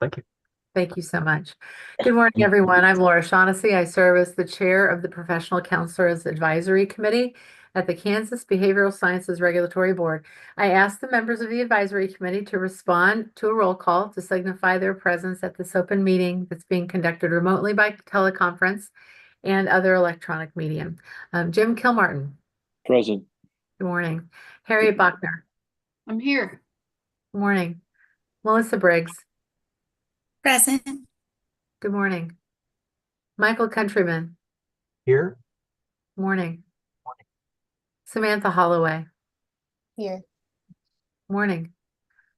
Thank you. Thank you so much. Good morning, everyone. I'm Laura Shaughnessy. I serve as the chair of the Professional Counselors Advisory Committee at the Kansas Behavioral Sciences Regulatory Board. I ask the members of the advisory committee to respond to a roll call to signify their presence at this open meeting that's being conducted remotely by teleconference and other electronic medium. Jim Kilmartin. Present. Good morning. Harriet Bachner. I'm here. Good morning. Melissa Briggs. Present. Good morning. Michael Countryman. Here. Morning. Samantha Holloway. Here. Morning.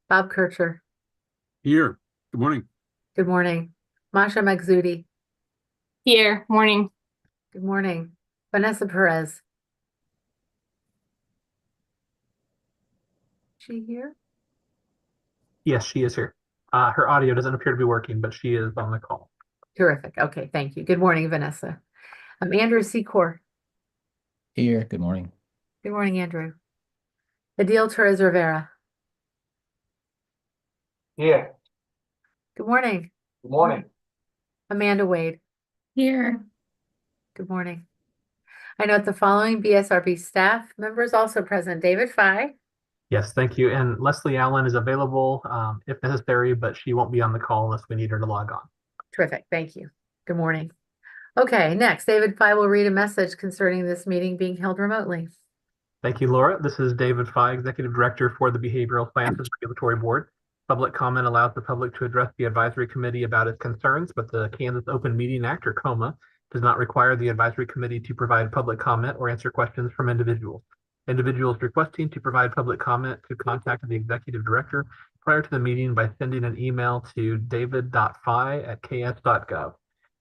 Bob Kircher. Here. Good morning. Good morning. Masha Magzudi. Here. Morning. Good morning. Vanessa Perez. She here? Yes, she is here. Her audio doesn't appear to be working, but she is on the call. Terrific. Okay, thank you. Good morning, Vanessa. Andrew Secor. Here. Good morning. Good morning, Andrew. Adil Torres Rivera. Here. Good morning. Good morning. Amanda Wade. Here. Good morning. I note the following BSRB staff members also present. David Fye. Yes, thank you. And Leslie Allen is available if necessary, but she won't be on the call unless we need her to log on. Terrific. Thank you. Good morning. Okay, next, David Fye will read a message concerning this meeting being held remotely. Thank you, Laura. This is David Fye, Executive Director for the Behavioral Sciences Regulatory Board. Public comment allows the public to address the advisory committee about its concerns, but the Kansas Open Meeting Act, or KOMA, does not require the advisory committee to provide public comment or answer questions from individuals. Individuals requesting to provide public comment could contact the executive director prior to the meeting by sending an email to david.fye@ks.gov.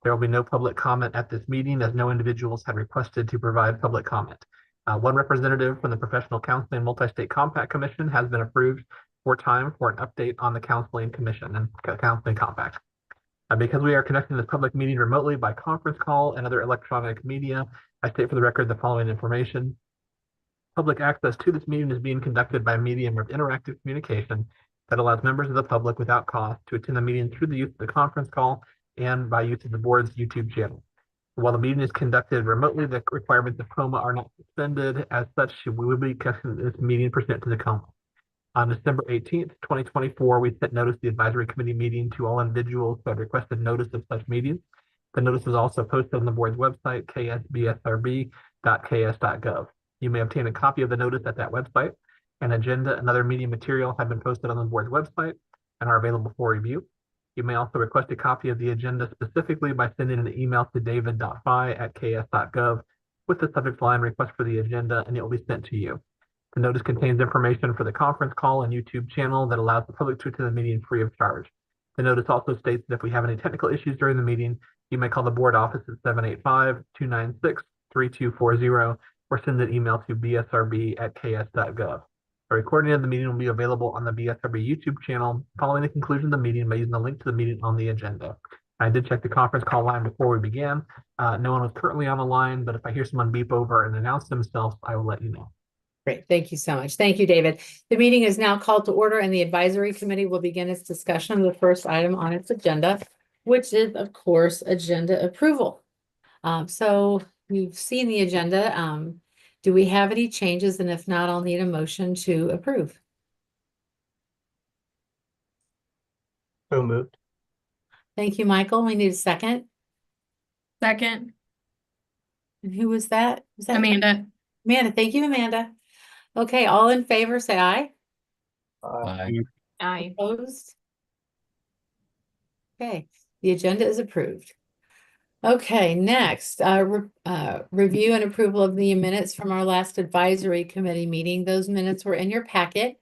There will be no public comment at this meeting as no individuals have requested to provide public comment. One representative from the Professional Counseling and Multi-State Compact Commission has been approved for time for an update on the Counseling Commission and Counseling Compact. Because we are conducting this public meeting remotely by conference call and other electronic media, I state for the record the following information. Public access to this meeting is being conducted by a medium of interactive communication that allows members of the public without cost to attend the meeting through the use of the conference call and by use of the board's YouTube channel. While the meeting is conducted remotely, the requirements of KOMA are not suspended. As such, we will be conducting this meeting pursuant to the KOMA. On December 18th, 2024, we sent notice of the advisory committee meeting to all individuals who had requested notice of such meetings. The notice was also posted on the board's website, ksbsrb.ks.gov. You may obtain a copy of the notice at that website. An agenda and other media material have been posted on the board's website and are available for review. You may also request a copy of the agenda specifically by sending an email to david.fye@ks.gov with the subject line request for the agenda, and it will be sent to you. The notice contains information for the conference call and YouTube channel that allows the public to attend the meeting free of charge. The notice also states that if we have any technical issues during the meeting, you may call the board office at 785-296-3240 or send an email to bsrb@ks.gov. A recording of the meeting will be available on the BSRB YouTube channel following the conclusion of the meeting by using the link to the meeting on the agenda. I did check the conference call line before we began. No one was currently on the line, but if I hear someone beep over and announce themselves, I will let you know. Great. Thank you so much. Thank you, David. The meeting is now called to order and the advisory committee will begin its discussion of the first item on its agenda, which is, of course, agenda approval. So you've seen the agenda. Do we have any changes? And if not, I'll need a motion to approve. So moved. Thank you, Michael. We need a second. Second. And who was that? Was that Amanda. Amanda? Thank you, Amanda. Okay, all in favor, say aye. Aye. Aye. Opposed? Okay, the agenda is approved. Okay, next, review and approval of the minutes from our last advisory committee meeting. Those minutes were in your packet.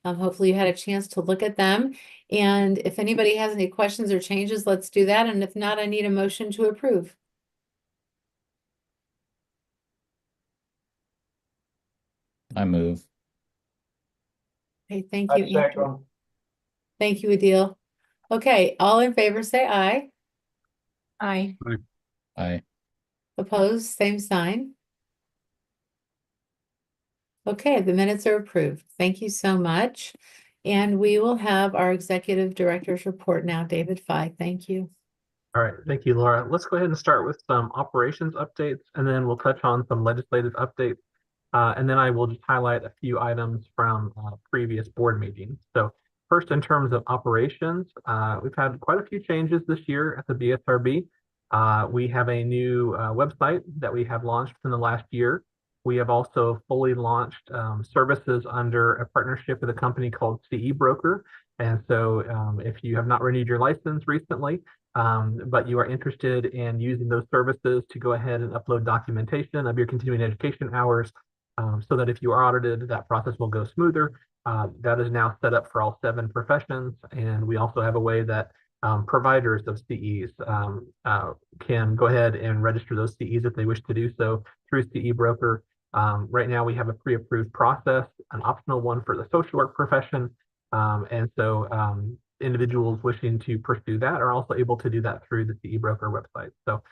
Hopefully you had a chance to look at them. And if anybody has any questions or changes, let's do that. And if not, I need a motion to approve. I move. Okay, thank you, Andrew. Second. Thank you, Adil. Okay, all in favor, say aye. Aye. Aye. Opposed, same sign. Okay, the minutes are approved. Thank you so much. And we will have our executive director's report now. David Fye, thank you. All right, thank you, Laura. Let's go ahead and start with some operations updates, and then we'll touch on some legislative updates. And then I will just highlight a few items from previous board meetings. So first, in terms of operations, we've had quite a few changes this year at the BSRB. We have a new website that we have launched in the last year. We have also fully launched services under a partnership with a company called CE Broker. And so if you have not renewed your license recently, but you are interested in using those services to go ahead and upload documentation of your continuing education hours, so that if you are audited, that process will go smoother. That is now set up for all 7 professions. And we also have a way that providers of CEs can go ahead and register those CEs if they wish to do so through CE Broker. Right now we have a pre-approved process, an optional one for the social work profession. And so individuals wishing to pursue that are also able to do that through the CE Broker website. So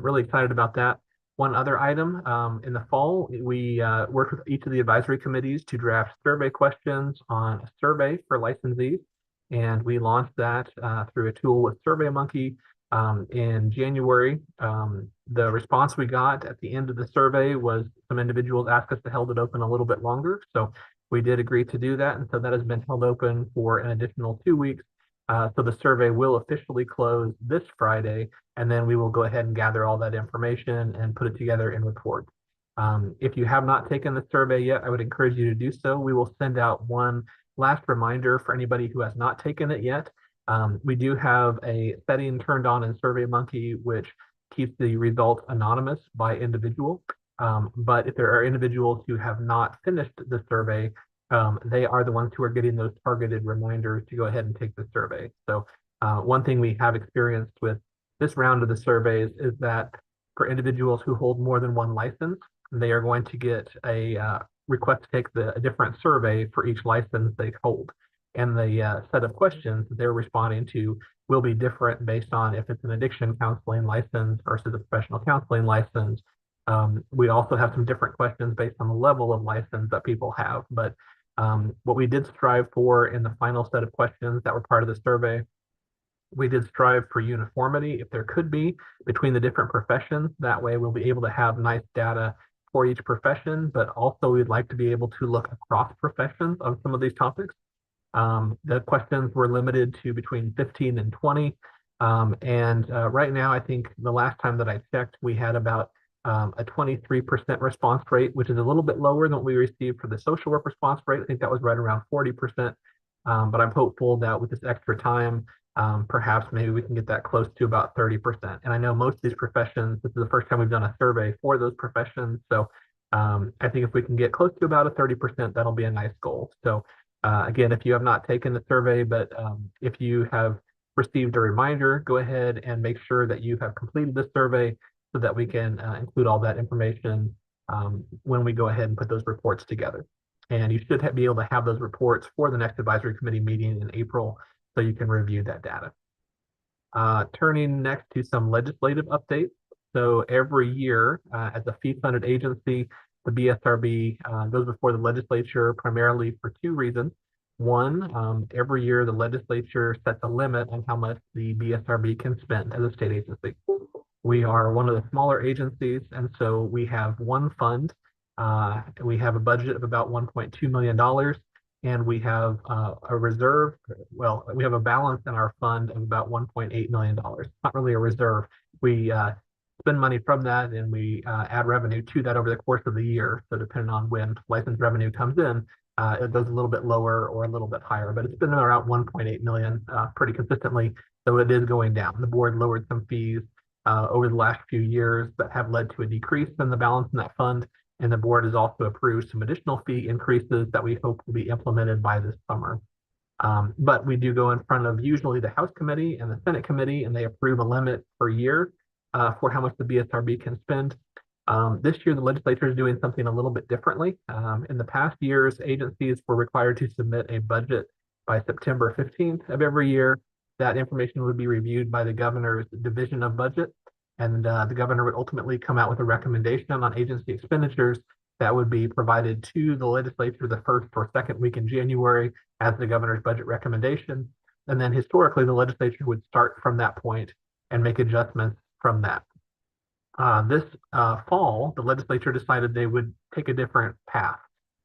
really excited about that. One other item, in the fall, we worked with each of the advisory committees to draft survey questions on a survey for licensees. And we launched that through a tool with SurveyMonkey in January. The response we got at the end of the survey was some individuals asked us to hold it open a little bit longer. So we did agree to do that. And so that has been held open for an additional 2 weeks. So the survey will officially close this Friday, and then we will go ahead and gather all that information and put it together in reports. If you have not taken the survey yet, I would encourage you to do so. We will send out one last reminder for anybody who has not taken it yet. We do have a setting turned on in SurveyMonkey, which keeps the results anonymous by individual. But if there are individuals who have not finished the survey, they are the ones who are getting those targeted reminders to go ahead and take the survey. So one thing we have experienced with this round of the surveys is that for individuals who hold more than one license, they are going to get a request to take a different survey for each license they hold. And the set of questions that they're responding to will be different based on if it's an addiction counseling license versus a professional counseling license. We also have some different questions based on the level of license that people have. But what we did strive for in the final set of questions that were part of the survey, we did strive for uniformity, if there could be, between the different professions. That way we'll be able to have nice data for each profession, but also we'd like to be able to look across professions on some of these topics. The questions were limited to between 15 and 20. Right now, I think the last time that I checked, we had about a 23% response rate, which is a little bit lower than what we received for the social work response rate. I think that was right around 40%. But I'm hopeful that with this extra time, perhaps maybe we can get that close to about 30%. And I know most of these professions, this is the first time we've done a survey for those professions. So I think if we can get close to about a 30%, that'll be a nice goal. So again, if you have not taken the survey, but if you have received a reminder, go ahead and make sure that you have completed the survey so that we can include all that information when we go ahead and put those reports together. And you should be able to have those reports for the next advisory committee meeting in April, so you can review that data. Turning next to some legislative updates. So every year, as a fee-funded agency, the BSRB goes before the legislature primarily for 2 reasons. One, every year the legislature sets a limit on how much the BSRB can spend as a state agency. We are one of the smaller agencies, and so we have one fund. We have a budget of about $1.2 million, and we have a reserve. Well, we have a balance in our fund of about $1.8 million. Not really a reserve. We spend money from that, and we add revenue to that over the course of the year. So depending on when license revenue comes in, it goes a little bit lower or a little bit higher, but it's been around 1.8 million pretty consistently. So it is going down. The board lowered some fees over the last few years that have led to a decrease in the balance in that fund. And the board has also approved some additional fee increases that we hope will be implemented by this summer. But we do go in front of usually the House committee and the Senate committee, and they approve a limit per year for how much the BSRB can spend. This year, the legislature is doing something a little bit differently. In the past years, agencies were required to submit a budget by September 15th of every year. That information would be reviewed by the governor's division of budget, and the governor would ultimately come out with a recommendation on agency expenditures. that would be provided to the legislature the first or second week in January as the governor's budget recommendation. And then historically, the legislature would start from that point and make adjustments from that. This fall, the legislature decided they would take a different path.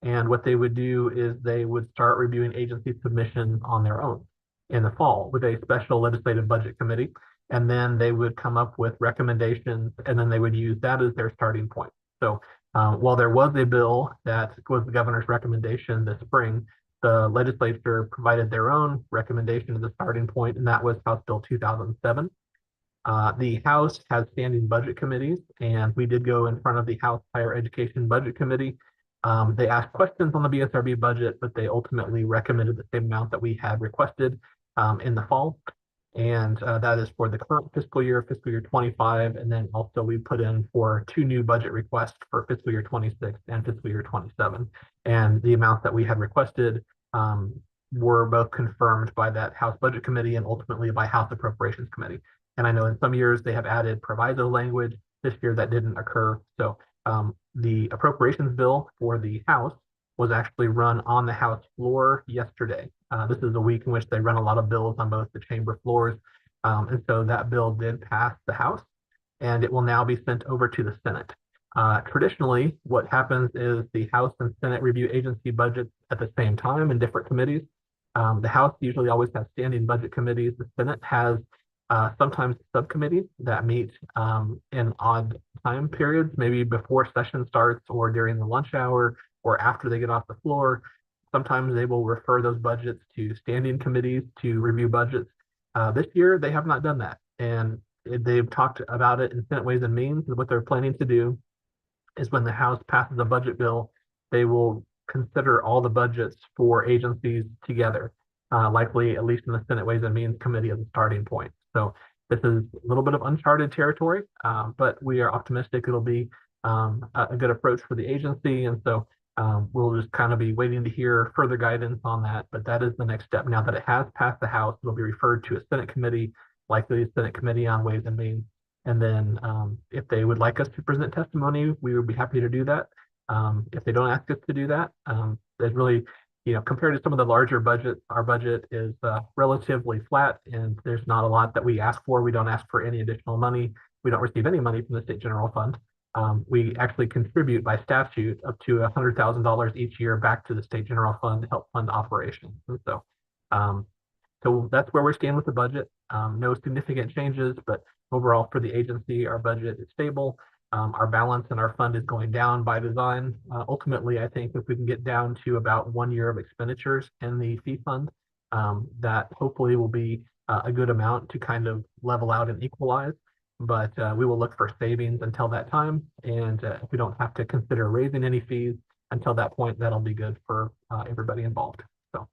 And what they would do is they would start reviewing agency submissions on their own in the fall with a special legislative budget committee. And then they would come up with recommendations, and then they would use that as their starting point. So while there was a bill that was the governor's recommendation this spring, the legislature provided their own recommendation as a starting point, and that was House Bill 2007. The House has standing budget committees, and we did go in front of the House Higher Education Budget Committee. They asked questions on the BSRB budget, but they ultimately recommended the same amount that we had requested in the fall. And that is for the current fiscal year 25. And then also we put in for 2 new budget requests for fiscal year 26 and fiscal year 27. And the amounts that we had requested were both confirmed by that House Budget Committee and ultimately by House Appropriations Committee. And I know in some years they have added proviso language. This year that didn't occur. So the appropriations bill for the House was actually run on the House floor yesterday. This is a week in which they run a lot of bills on both the chamber floors. And so that bill did pass the House, and it will now be sent over to the Senate. Traditionally, what happens is the House and Senate review agency budgets at the same time in different committees. The House usually always has standing budget committees. The Senate has sometimes subcommittees that meet in odd time periods, maybe before session starts or during the lunch hour or after they get off the floor. Sometimes they will refer those budgets to standing committees to review budgets. This year, they have not done that. And they've talked about it in Senate Ways and Means. What they're planning to do is when the House passes a budget bill, they will consider all the budgets for agencies together, likely at least in the Senate Ways and Means Committee as a starting point. So this is a little bit of uncharted territory, but we are optimistic it'll be a good approach for the agency. And so we'll just kind of be waiting to hear further guidance on that, but that is the next step. Now that it has passed the House, it'll be referred to a Senate committee, likely a Senate Committee on Ways and Means. And then if they would like us to present testimony, we would be happy to do that. If they don't ask us to do that, there's really, compared to some of the larger budgets, our budget is relatively flat, and there's not a lot that we ask for. We don't ask for any additional money. We don't receive any money from the State General Fund. We actually contribute by statute up to $100,000 each year back to the State General Fund to help fund operations. And so that's where we're standing with the budget. No significant changes, but overall for the agency, our budget is stable. Our balance in our fund is going down by design. Ultimately, I think if we can get down to about 1 year of expenditures in the fee fund, that hopefully will be a good amount to kind of level out and equalize. But we will look for savings until that time. And if we don't have to consider raising any fees until that point, that'll be good for everybody involved. So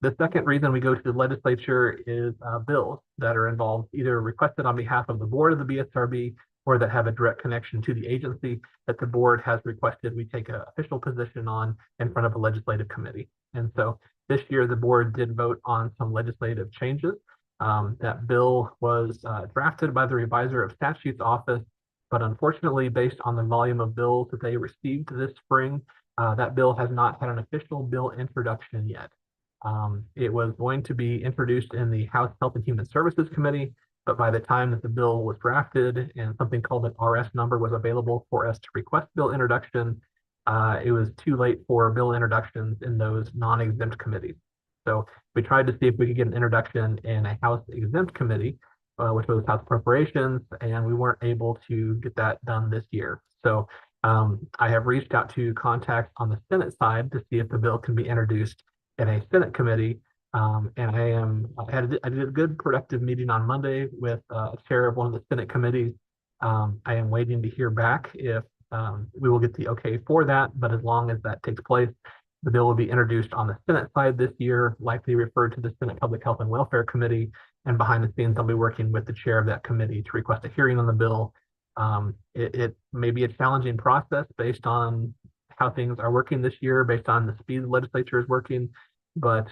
the second reason we go to the legislature is bills that are involved, either requested on behalf of the board of the BSRB or that have a direct connection to the agency that the board has requested we take an official position on in front of a legislative committee. And so this year, the board did vote on some legislative changes. That bill was drafted by the Reviser of Statutes Office, but unfortunately, based on the volume of bills that they received this spring, that bill has not had an official bill introduction yet. It was going to be introduced in the House Health and Human Services Committee, but by the time that the bill was drafted and something called an RS number was available for us to request bill introduction, it was too late for bill introductions in those non-exempt committees. So we tried to see if we could get an introduction in a House exempt committee, which was House Appropriations, and we weren't able to get that done this year. So I have reached out to contacts on the Senate side to see if the bill can be introduced in a Senate committee. And I did a good productive meeting on Monday with a chair of one of the Senate committees. I am waiting to hear back if we will get the okay for that, but as long as that takes place, the bill will be introduced on the Senate side this year, likely referred to the Senate Public Health and Welfare Committee. And behind the scenes, I'll be working with the chair of that committee to request a hearing on the bill. It may be a challenging process based on how things are working this year, based on the speed the legislature is working. But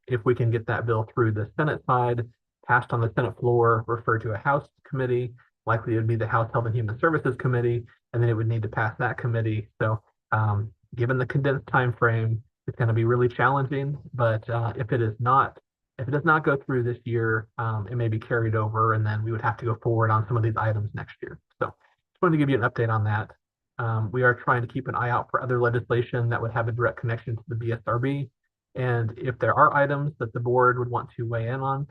if we can get that bill through the Senate side, passed on the Senate floor, referred to a House committee, likely it would be the House Health and Human Services Committee, and then it would need to pass that committee. So Given the condensed time frame, it's going to be really challenging, but if it does not go through this year, it may be carried over, and then we would have to go forward on some of these items next year. So just wanted to give you an update on that. We are trying to keep an eye out for other legislation that would have a direct connection to the BSRB. And if there are items that the board would want to weigh in on,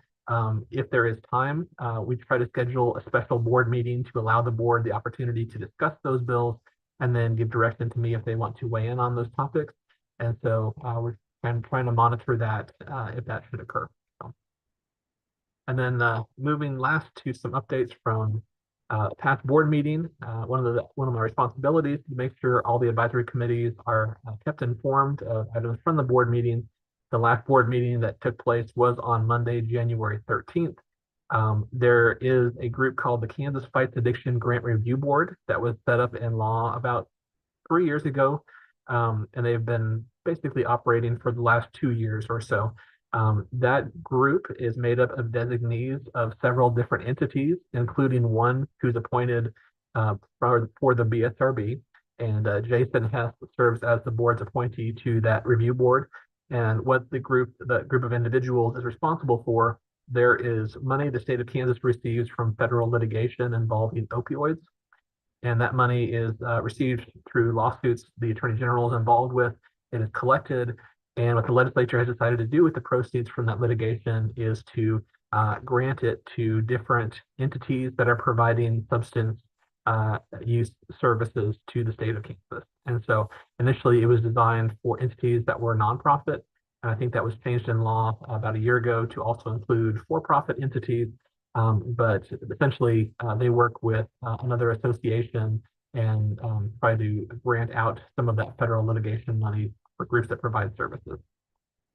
if there is time, we try to schedule a special board meeting to allow the board the opportunity to discuss those bills and then give direction to me if they want to weigh in on those topics. And so we're trying to monitor that if that should occur. So. And then moving last to some updates from past board meeting. One of my responsibilities is to make sure all the advisory committees are kept informed of items from the board meeting. The last board meeting that took place was on Monday, January 13th. There is a group called the Kansas Fights Addiction Grant Review Board that was set up in law about 3 years ago. And they've been basically operating for the last 2 years or so. That group is made up of designees of several different entities, including one who's appointed for the BSRB. And Jason Hess serves as the board's appointee to that review board. And what the group of individuals is responsible for, there is money the state of Kansas receives from federal litigation involving opioids. And that money is received through lawsuits the Attorney General is involved with. It is collected. And what the legislature has decided to do with the proceeds from that litigation is to grant it to different entities that are providing substance use services to the state of Kansas. And so initially it was designed for entities that were nonprofit. And I think that was changed in law about a year ago to also include for-profit entities. But essentially they work with another association and try to grant out some of that federal litigation money for groups that provide services.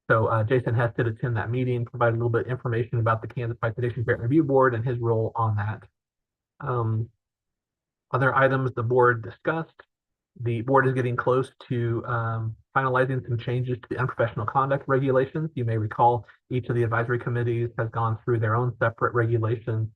So Jason Hess did attend that meeting, provide a little bit of information about the Kansas Fights Addiction Grant Review Board and his role on that. Other items the board discussed. The board is getting close to finalizing some changes to the unprofessional conduct regulations. You may recall each of the advisory committees has gone through their own separate regulations,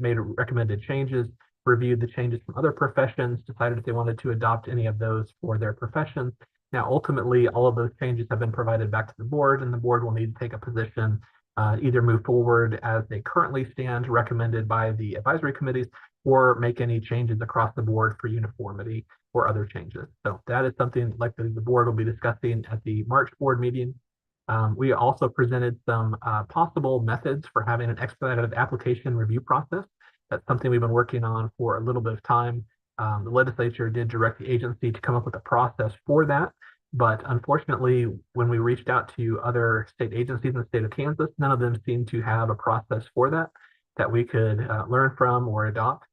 made recommended changes, reviewed the changes from other professions, decided if they wanted to adopt any of those for their professions. Now, ultimately, all of those changes have been provided back to the board, and the board will need to take a position, either move forward as they currently stand, recommended by the advisory committees, or make any changes across the board for uniformity or other changes. So that is something likely the board will be discussing at the March board meeting. We also presented some possible methods for having an expedited application review process. That's something we've been working on for a little bit of time. The legislature did direct the agency to come up with a process for that. But unfortunately, when we reached out to other state agencies in the state of Kansas, none of them seemed to have a process for that we could learn from or adopt.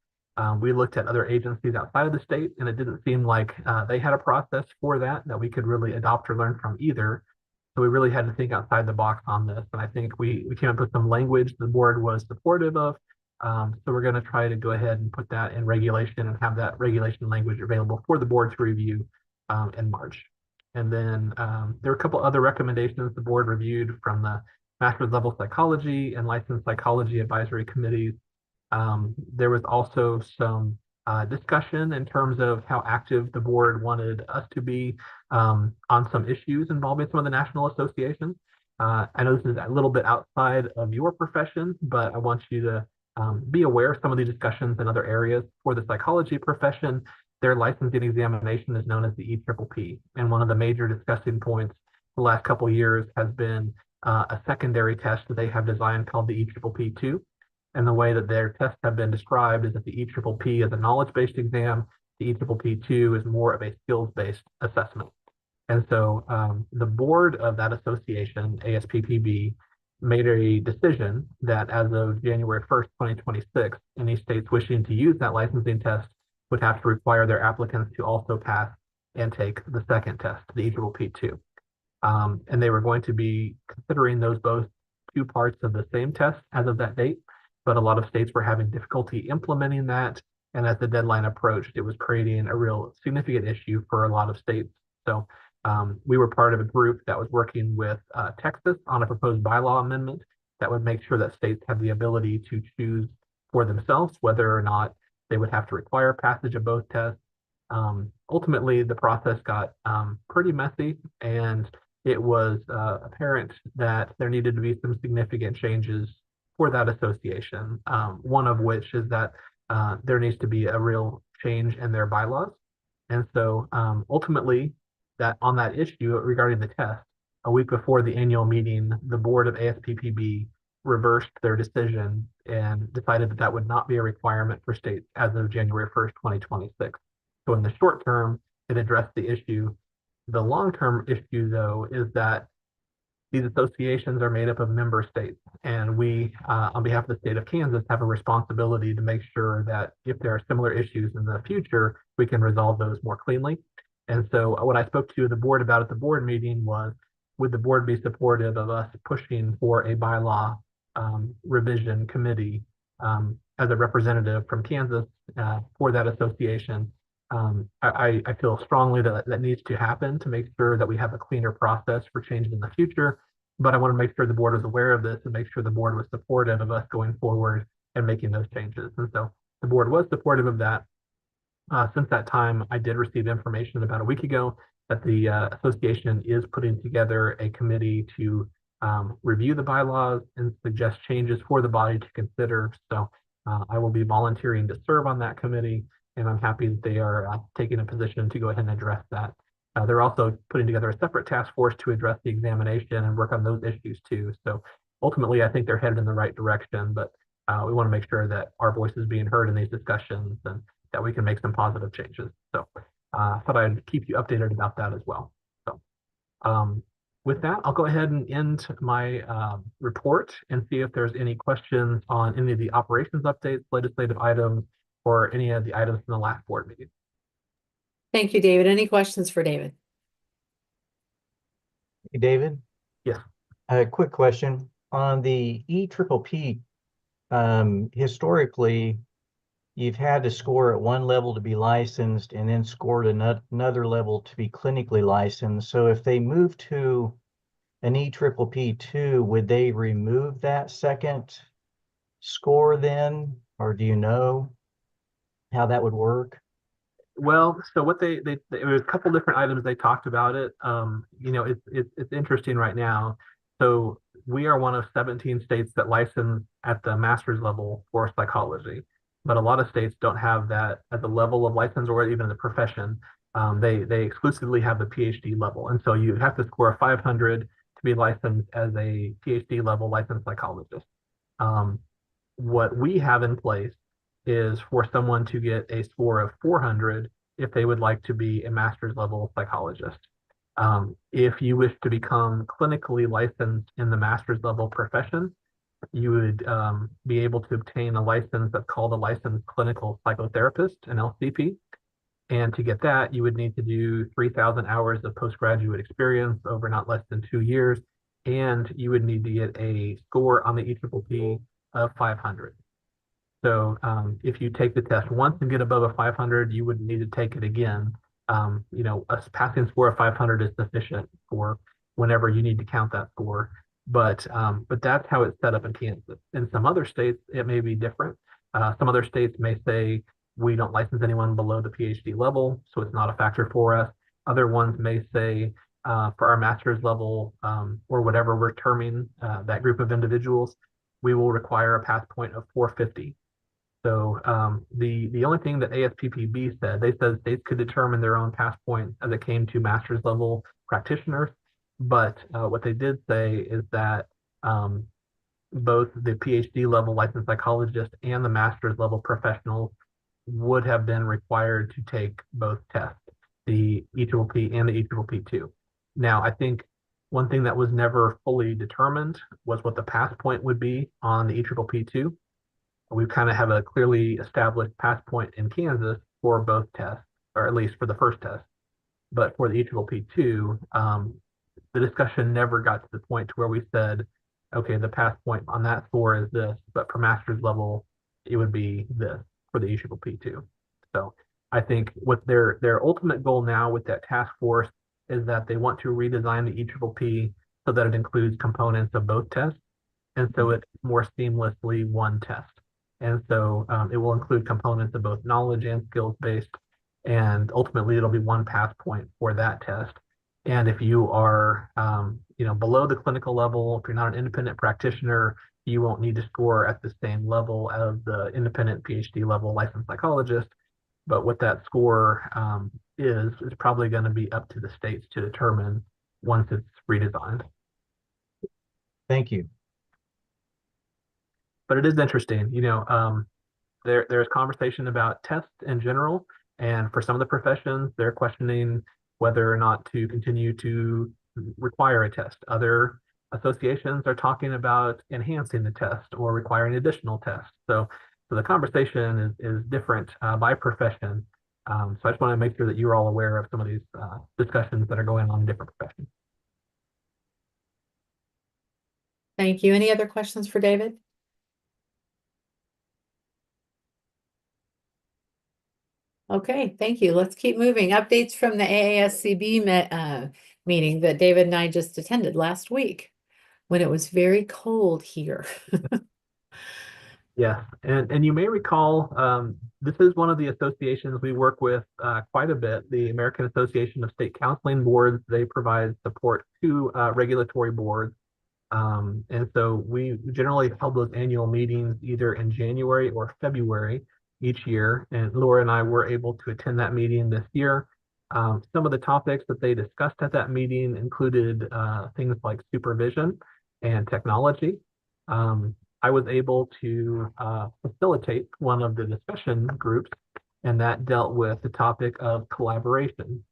We looked at other agencies outside of the state, and it didn't seem like they had a process for that we could really adopt or learn from either. So we really had to think outside the box on this. And I think we came up with some language the board was supportive of. So we're going to try to go ahead and put that in regulation and have that regulation language available for the board to review in March. And then there are a couple other recommendations the board reviewed from the master's level psychology and licensed psychology advisory committees. There was also some discussion in terms of how active the board wanted us to be on some issues involving some of the national associations. I know this is a little bit outside of your profession, but I want you to be aware of some of the discussions in other areas. For the psychology profession, their licensing examination is known as the EPPP. And one of the major discussing points the last couple of years has been a secondary test that they have designed called the EPPP2. And the way that their tests have been described is that the EPPP is a knowledge-based exam. The EPPP2 is more of a skills-based assessment. And so the board of that association, ASPPB, made a decision that as of January 1st, 2026, any states wishing to use that licensing test would have to require their applicants to also pass and take the second test, the EPPP2. And they were going to be considering those both two parts of the same test as of that date, but a lot of states were having difficulty implementing that. And as the deadline approached, it was creating a real significant issue for a lot of states. So we were part of a group that was working with Texas on a proposed bylaw amendment that would make sure that states have the ability to choose for themselves whether or not they would have to require passage of both tests. Ultimately, the process got pretty messy, and it was apparent that there needed to be some significant changes for that association. One of which is that there needs to be a real change in their bylaws. And so ultimately, that on that issue regarding the test, a week before the annual meeting, the board of ASPPB reversed their decision and decided that that would not be a requirement for states as of January 1st, 2026. So in the short term, it addressed the issue. The long-term issue, though, is that these associations are made up of member states, and we, on behalf of the state of Kansas, have a responsibility to make sure that if there are similar issues in the future, we can resolve those more cleanly. And so what I spoke to the board about at the board meeting was, would the board be supportive of us pushing for a bylaw revision committee as a representative from Kansas for that association? I feel strongly that that needs to happen to make sure that we have a cleaner process for changes in the future. But I want to make sure the board is aware of this and make sure the board was supportive of us going forward and making those changes. And so the board was supportive of that. Since that time, I did receive information about a week ago that the association is putting together a committee to review the bylaws and suggest changes for the body to consider. So I will be volunteering to serve on that committee, and I'm happy that they are taking a position to go ahead and address that. They're also putting together a separate task force to address the examination and work on those issues too. So ultimately, I think they're headed in the right direction, but we want to make sure that our voice is being heard in these discussions and that we can make some positive changes. So I thought I'd keep you updated about that as well. So with that, I'll go ahead and end my report and see if there's any questions on any of the operations updates, legislative items, or any of the items from the last board meeting. Thank you, David. Any questions for David? Hey, David? Yes. A quick question. On the EPPP, historically, you've had to score at one level to be licensed and then scored another level to be clinically licensed. So if they move to an EPPP2, would they remove that second score then? Or do you know how that would work? Well, so what there was a couple different items they talked about it. You know, it's interesting right now. So we are one of 17 states that license at the master's level for psychology, but a lot of states don't have that at the level of license or even the profession. They exclusively have the PhD level, and so you have to score a 500 to be licensed as a PhD level licensed psychologist. What we have in place is for someone to get a score of 400 if they would like to be a master's level psychologist. If you wish to become clinically licensed in the master's level profession, you would be able to obtain a license that's called a licensed clinical psychotherapist, an LCP. And to get that, you would need to do 3,000 hours of postgraduate experience over not less than 2 years. And you would need to get a score on the EPPP of 500. So if you take the test once and get above a 500, you would need to take it again. You know, a passing score of 500 is sufficient for whenever you need to count that score. But that's how it's set up in Kansas. In some other states, it may be different. Some other states may say we don't license anyone below the PhD level, so it's not a factor for us. Other ones may say for our master's level or whatever we're terming that group of individuals, we will require a pass point of 450. So the only thing that ASPPB said, they said states could determine their own pass points as it came to master's level practitioners. But what they did say is that both the PhD level licensed psychologist and the master's level professionals would have been required to take both tests, the EPPP and the EPPP2. Now, I think one thing that was never fully determined was what the pass point would be on the EPPP2. We kind of have a clearly established pass point in Kansas for both tests, or at least for the first test. But for the EPPP2, the discussion never got to the point to where we said, okay, the pass point on that score is this, but for master's level, it would be this for the EPPP2. So I think what their ultimate goal now with that task force is that they want to redesign the EPPP so that it includes components of both tests, and so it's more seamlessly one test. And so it will include components of both knowledge and skills based. And ultimately, it'll be one pass point for that test. And if you are, below the clinical level, if you're not an independent practitioner, you won't need to score at the same level as the independent PhD level licensed psychologist. But what that score is probably going to be up to the states to determine once it's redesigned. Thank you. But it is interesting, there's conversation about tests in general, and for some of the professions, they're questioning whether or not to continue to require a test. Other associations are talking about enhancing the test or requiring additional tests. So the conversation is different by profession. So I just want to make sure that you're all aware of some of these discussions that are going on in different professions. Thank you. Any other questions for David? Okay, thank you. Let's keep moving. Updates from the AASCB meeting that David and I just attended last week when it was very cold here. Yeah, and you may recall, this is one of the associations we work with quite a bit, the American Association of State Counseling Boards. They provide support to regulatory boards. And so we generally held those annual meetings either in January or February each year. And Laura and I were able to attend that meeting this year. Some of the topics that they discussed at that meeting included things like supervision and technology. I was able to facilitate one of the discussion groups, and that dealt with the topic of collaboration,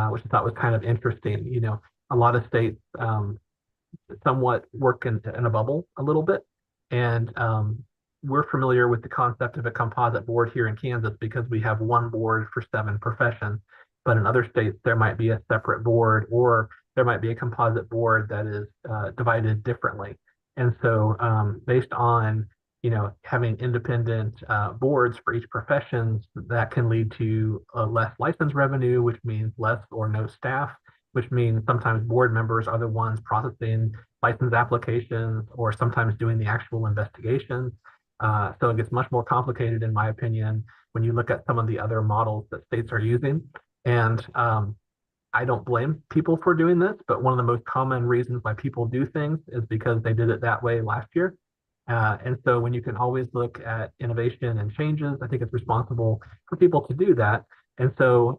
which I thought was kind of interesting. A lot of states somewhat work in a bubble a little bit. And we're familiar with the concept of a composite board here in Kansas because we have one board for 7 professions. But in other states, there might be a separate board, or there might be a composite board that is divided differently. And so based on, having independent boards for each profession, that can lead to less license revenue, which means less or no staff, which means sometimes board members are the ones processing license applications or sometimes doing the actual investigations. So it gets much more complicated, in my opinion, when you look at some of the other models that states are using. And I don't blame people for doing this, but one of the most common reasons why people do things is because they did it that way last year. And so when you can always look at innovation and changes, I think it's responsible for people to do that. And so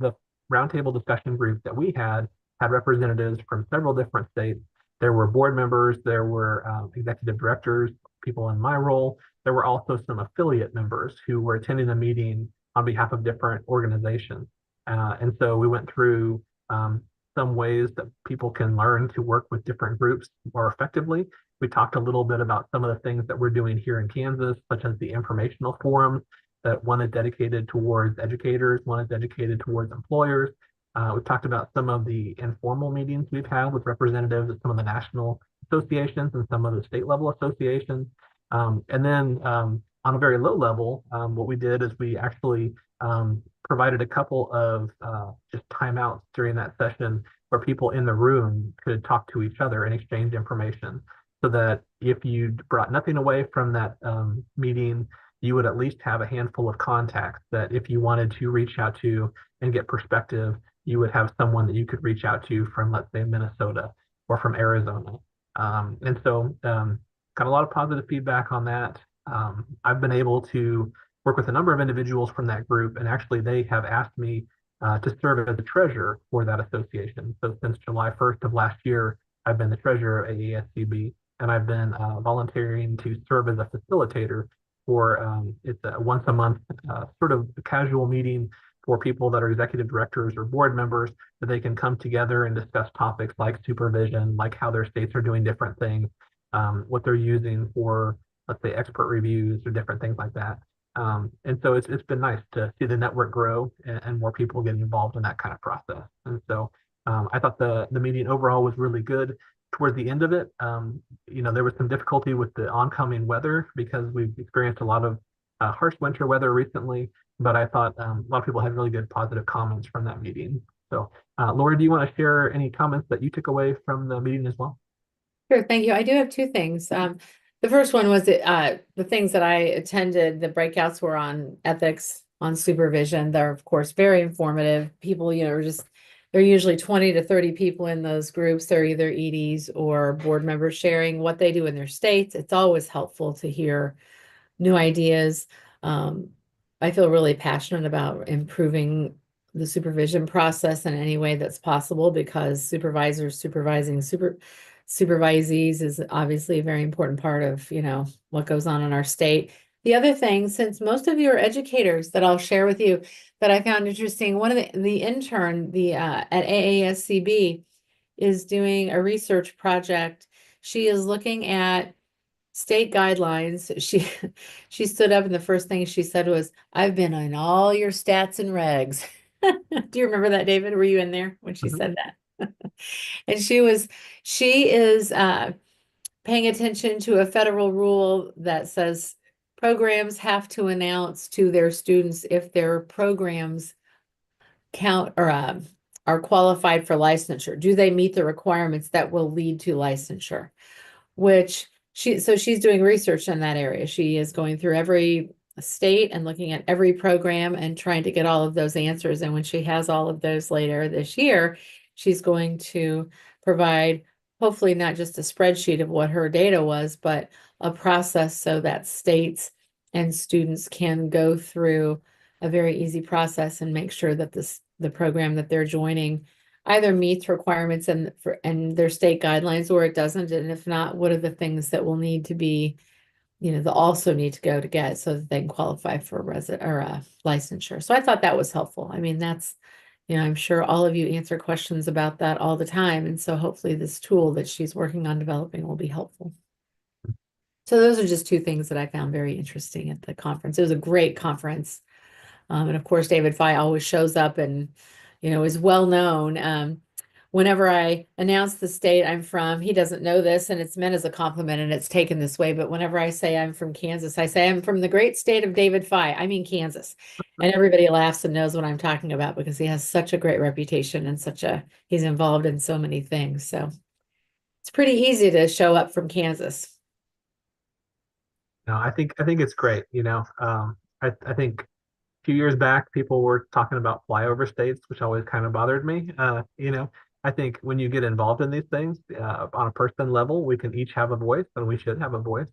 the roundtable discussion group that we had representatives from several different states. There were board members, there were executive directors, people in my role. There were also some affiliate members who were attending the meeting on behalf of different organizations. And so we went through some ways that people can learn to work with different groups more effectively. We talked a little bit about some of the things that we're doing here in Kansas, such as the informational forums, that one is dedicated towards educators, one is dedicated towards employers. We've talked about some of the informal meetings we've had with representatives of some of the national associations and some of the state level associations. And then on a very low level, what we did is we actually provided a couple of just timeouts during that session where people in the room could talk to each other and exchange information, so that if you brought nothing away from that meeting, you would at least have a handful of contacts that if you wanted to reach out to and get perspective, you would have someone that you could reach out to from, let's say, Minnesota or from Arizona. And so got a lot of positive feedback on that. I've been able to work with a number of individuals from that group, and actually they have asked me to serve as the treasurer for that association. So since July 1st of last year, I've been the treasurer of AASCB, and I've been volunteering to serve as a facilitator for it's a once a month sort of casual meeting for people that are executive directors or board members, that they can come together and discuss topics like supervision, like how their states are doing different things, what they're using for, let's say, expert reviews or different things like that. And so it's been nice to see the network grow and more people getting involved in that kind of process. And so I thought the meeting overall was really good. Towards the end of it, there was some difficulty with the oncoming weather because we've experienced a lot of harsh winter weather recently, but I thought a lot of people had really good positive comments from that meeting. So Laura, do you want to share any comments that you took away from the meeting as well? Sure, thank you. I do have 2 things. The first one was the things that I attended, the breakouts were on ethics, on supervision. They're of course very informative. People, are just there are usually 20 to 30 people in those groups. They're either EDs or board members sharing what they do in their states. It's always helpful to hear new ideas. I feel really passionate about improving the supervision process in any way that's possible because supervisors supervising supervisees is obviously a very important part of, what goes on in our state. The other thing, since most of you are educators that I'll share with you that I found interesting, one of the intern, at AASCB is doing a research project. She is looking at state guidelines. She stood up and the first thing she said was, "I've been on all your stats and regs." Do you remember that, David? Were you in there when she Mhm. said that? And she is paying attention to a federal rule that says programs have to announce to their students if their programs count or are qualified for licensure. Do they meet the requirements that will lead to licensure? Which she's doing research in that area. She is going through every state and looking at every program and trying to get all of those answers. And when she has all of those later this year, she's going to provide hopefully not just a spreadsheet of what her data was, but a process so that states and students can go through a very easy process and make sure that the program that they're joining either meets requirements and their state guidelines or it doesn't. And if not, what are the things that will need to be, they'll also need to go to get so that they can qualify for licensure. So I thought that was helpful. I mean, that's, I'm sure all of you answer questions about that all the time. And so hopefully this tool that she's working on developing will be helpful. So those are just two things that I found very interesting at the conference. It was a great conference. And of course, David Fye always shows up and, is well known. Whenever I announce the state I'm from, he doesn't know this and it's meant as a compliment and it's taken this way. But whenever I say I'm from Kansas, I say I'm from the great state of David Fye. I mean, Kansas. And everybody laughs and knows what I'm talking about because he has such a great reputation and he's involved in so many things. So it's pretty easy to show up from Kansas. No, I think it's great. I think few years back, people were talking about flyover states, which always kind of bothered me. I think when you get involved in these things on a person level, we can each have a voice, and we should have a voice.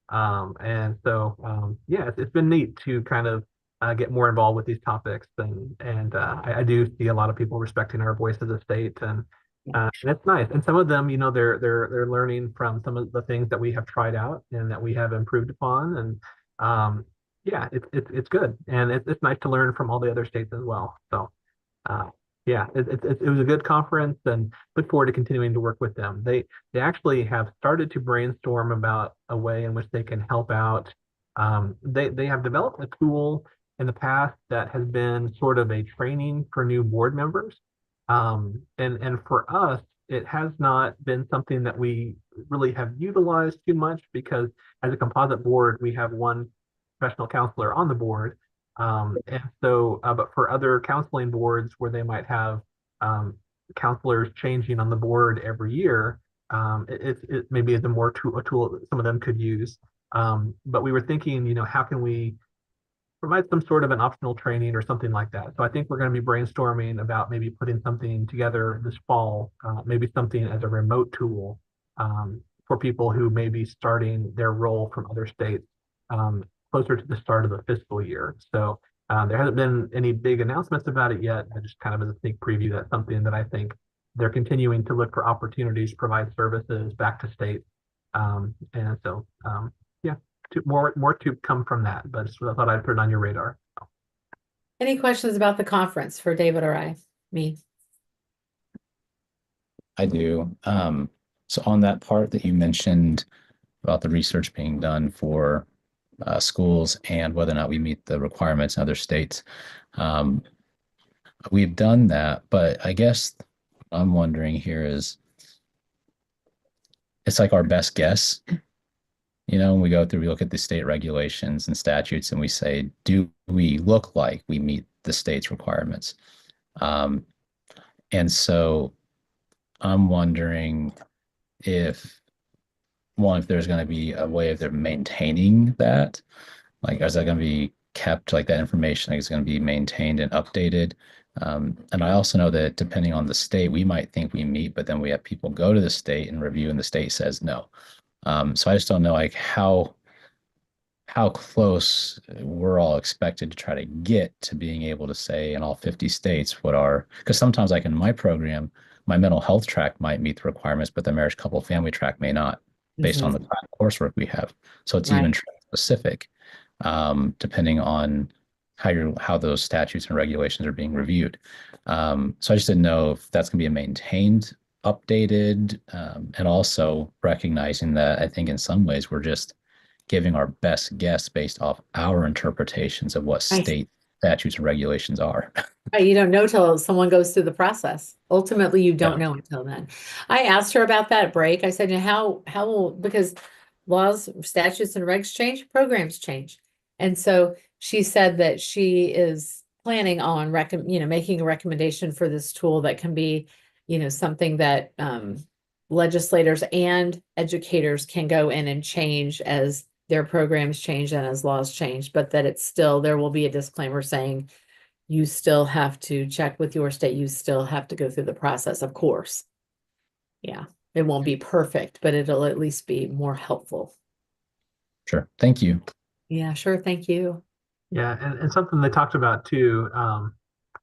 And so, yeah, it's been neat to kind of get more involved with these topics, and I do see a lot of people respecting our voice as a state, and it's nice. And some of them, they're learning from some of the things that we have tried out and that we have improved upon, and yeah, it's good, and it's nice to learn from all the other states as well. So, yeah, it was a good conference, and look forward to continuing to work with them. They actually have started to brainstorm about a way in which they can help out. They have developed a tool in the past that has been sort of a training for new board members, and for us, it has not been something that we really have utilized too much because as a composite board, we have one professional counselor on the board. And so, but for other counseling boards where they might have counselors changing on the board every year, it maybe is a tool that some of them could use. But we were thinking, how can we provide some sort of an optional training or something like that. So I think we're going to be brainstorming about maybe putting something together this fall, maybe something as a remote tool for people who may be starting their role from other states closer to the start of the fiscal year. So there hasn't been any big announcements about it yet. I just kind of as a sneak preview, that's something that I think they're continuing to look for opportunities to provide services back to states. And so, yeah, more to come from that, but I thought I'd put it on your radar. Any questions about the conference for David or me? I do. So on that part that you mentioned about the research being done for schools and whether or not we meet the requirements in other states, we've done that, but I guess what I'm wondering here is it's like our best guess. When we go through, we look at the state regulations and statutes and we say, do we look like we meet the state's requirements? And so I'm wondering if there's going to be a way of them maintaining that. Like, is that going to be kept, like that information is going to be maintained and updated. And I also know that depending on the state, we might think we meet, but then we have people go to the state and review, and the state says no. So I just don't know like how close we're all expected to try to get to being able to say in all 50 states what are, because sometimes like in my program, my mental health track might meet the requirements, but the marriage, couple, family track may not, based on the kind of coursework we have. So it's even Right. specific, depending on how those statutes and regulations are being reviewed. So I just didn't know if that's going to be maintained, updated, and also recognizing that I think in some ways we're just giving our best guess based off our interpretations of what Right. state statutes and regulations are. Right, you don't know till someone goes through the process. Ultimately, you don't Yeah. know until then. I asked her about that break. I said, how will, because laws, statutes and regs change, programs change. And so she said that she is planning on making a recommendation for this tool that can be, something that legislators and educators can go in and change as their programs change and as laws change, but that it's still, there will be a disclaimer saying, you still have to check with your state. You still have to go through the process, of course. Yeah, it won't be perfect, but it'll at least be more helpful. Sure. Thank you. Yeah, sure. Thank you. Yeah, and something they talked about too,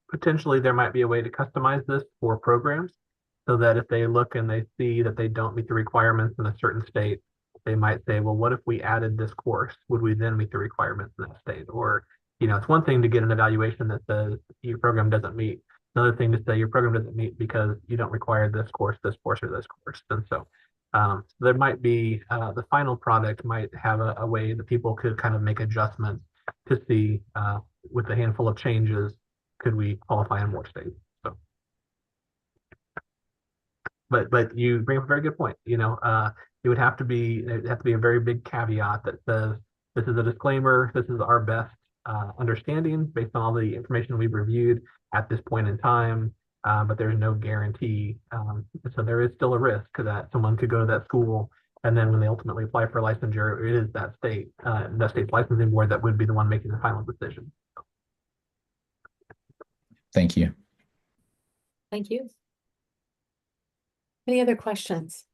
potentially there might be a way to customize this for programs so that if they look and they see that they don't meet the requirements in a certain state, they might say, well, what if we added this course? Would we then meet the requirements in that state? Or, it's one thing to get an evaluation that says your program doesn't meet. Another thing to say your program doesn't meet because you don't require this course, or this course. And so there might be, the final product might have a way that people could kind of make adjustments to see with a handful of changes, could we qualify in more states? So, but you bring up a very good point. It would have to be a very big caveat that says this is a disclaimer. This is our best understanding based on all the information we've reviewed at this point in time. But there's no guarantee. So there is still a risk that someone could go to that school, and then when they ultimately apply for licensure, it is that state's licensing board that would be the one making the final decision. Thank you. Thank you. Any other questions?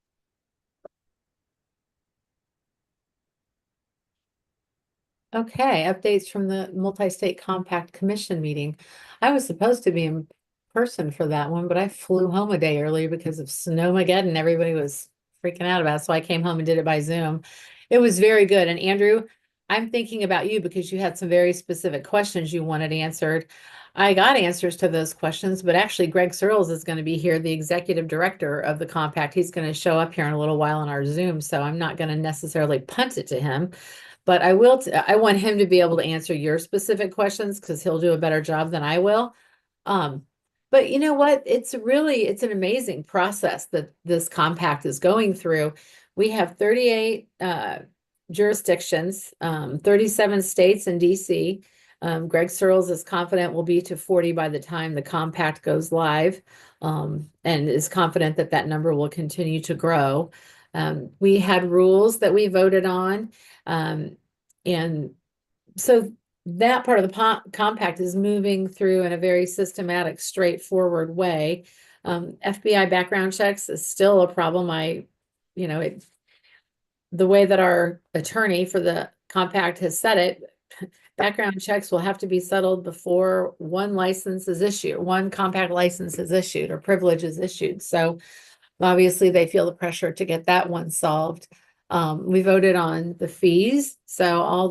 Okay, updates from the Multi-State Compact Commission meeting. I was supposed to be in person for that one, but I flew home a day earlier because of Snowmageddon. Everybody was freaking out about it, so I came home and did it by Zoom. It was very good. And Andrew, I'm thinking about you because you had some very specific questions you wanted answered. I got answers to those questions, but actually Greg Searles is going to be here, the executive director of the compact. He's going to show up here in a little while on our Zoom, so I'm not going to necessarily punt it to him. But I want him to be able to answer your specific questions because he'll do a better job than I will. But you know what? It's an amazing process that this compact is going through. We have 38 jurisdictions, 37 states and DC. Greg Searles is confident we'll be to 40 by the time the compact goes live, and is confident that that number will continue to grow. We had rules that we voted on. And so that part of the compact is moving through in a very systematic, straightforward way. FBI background checks is still a problem. The way that our attorney for the compact has said it, background checks will have to be settled before one compact license is issued or privilege is issued. So obviously they feel the pressure to get that one solved. We voted on the fees. So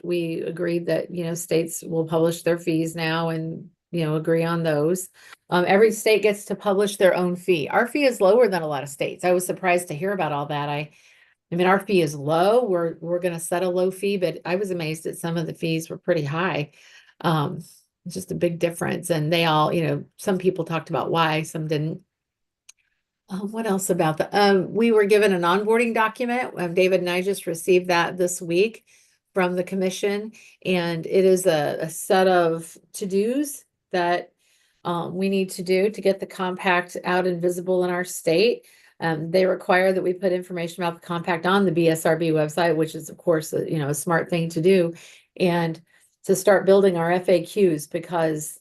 we agreed that, states will publish their fees now and, agree on those. Every state gets to publish their own fee. Our fee is lower than a lot of states. I was surprised to hear about all that. I mean, our fee is low. We're going to set a low fee, but I was amazed that some of the fees were pretty high. Just a big difference. And they all, some people talked about why, some didn't. What else about that? We were given an onboarding document. David and I just received that this week from the commission, and it is a set of to-dos that we need to do to get the compact out and visible in our state. They require that we put information about the compact on the BSRB website, which is, of course, a smart thing to do. And to start building our FAQs, because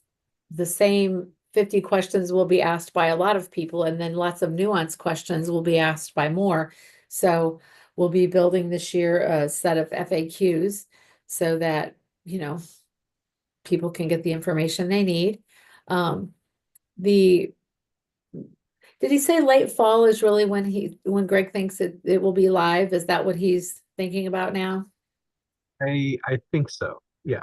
the same 50 questions will be asked by a lot of people, and then lots of nuanced questions will be asked by more. So we'll be building this year a set of FAQs so that, people can get the information they need. Did he say late fall is really when Greg thinks it will be live? Is that what he's thinking about now? I think so. Yeah.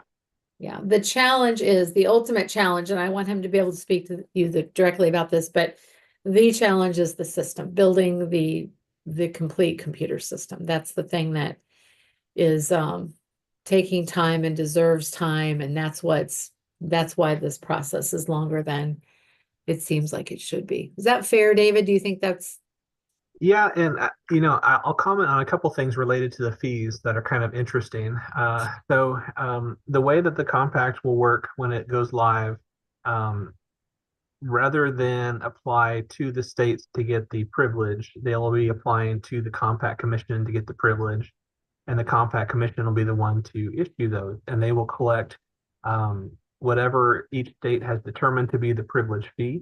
Yeah, the challenge is the ultimate challenge, and I want him to be able to speak to you directly about this, but the challenge is the system, building the complete computer system. That's the thing that is taking time and deserves time, and that's why this process is longer than it seems like it should be. Is that fair, David? Do you think that's Yeah, and I'll comment on a couple things related to the fees that are kind of interesting. The way that the compact will work when it goes live, rather than apply to the states to get the privilege, they'll be applying to the compact commission to get the privilege, and the compact commission will be the one to issue those, and they will collect whatever each state has determined to be the privilege fee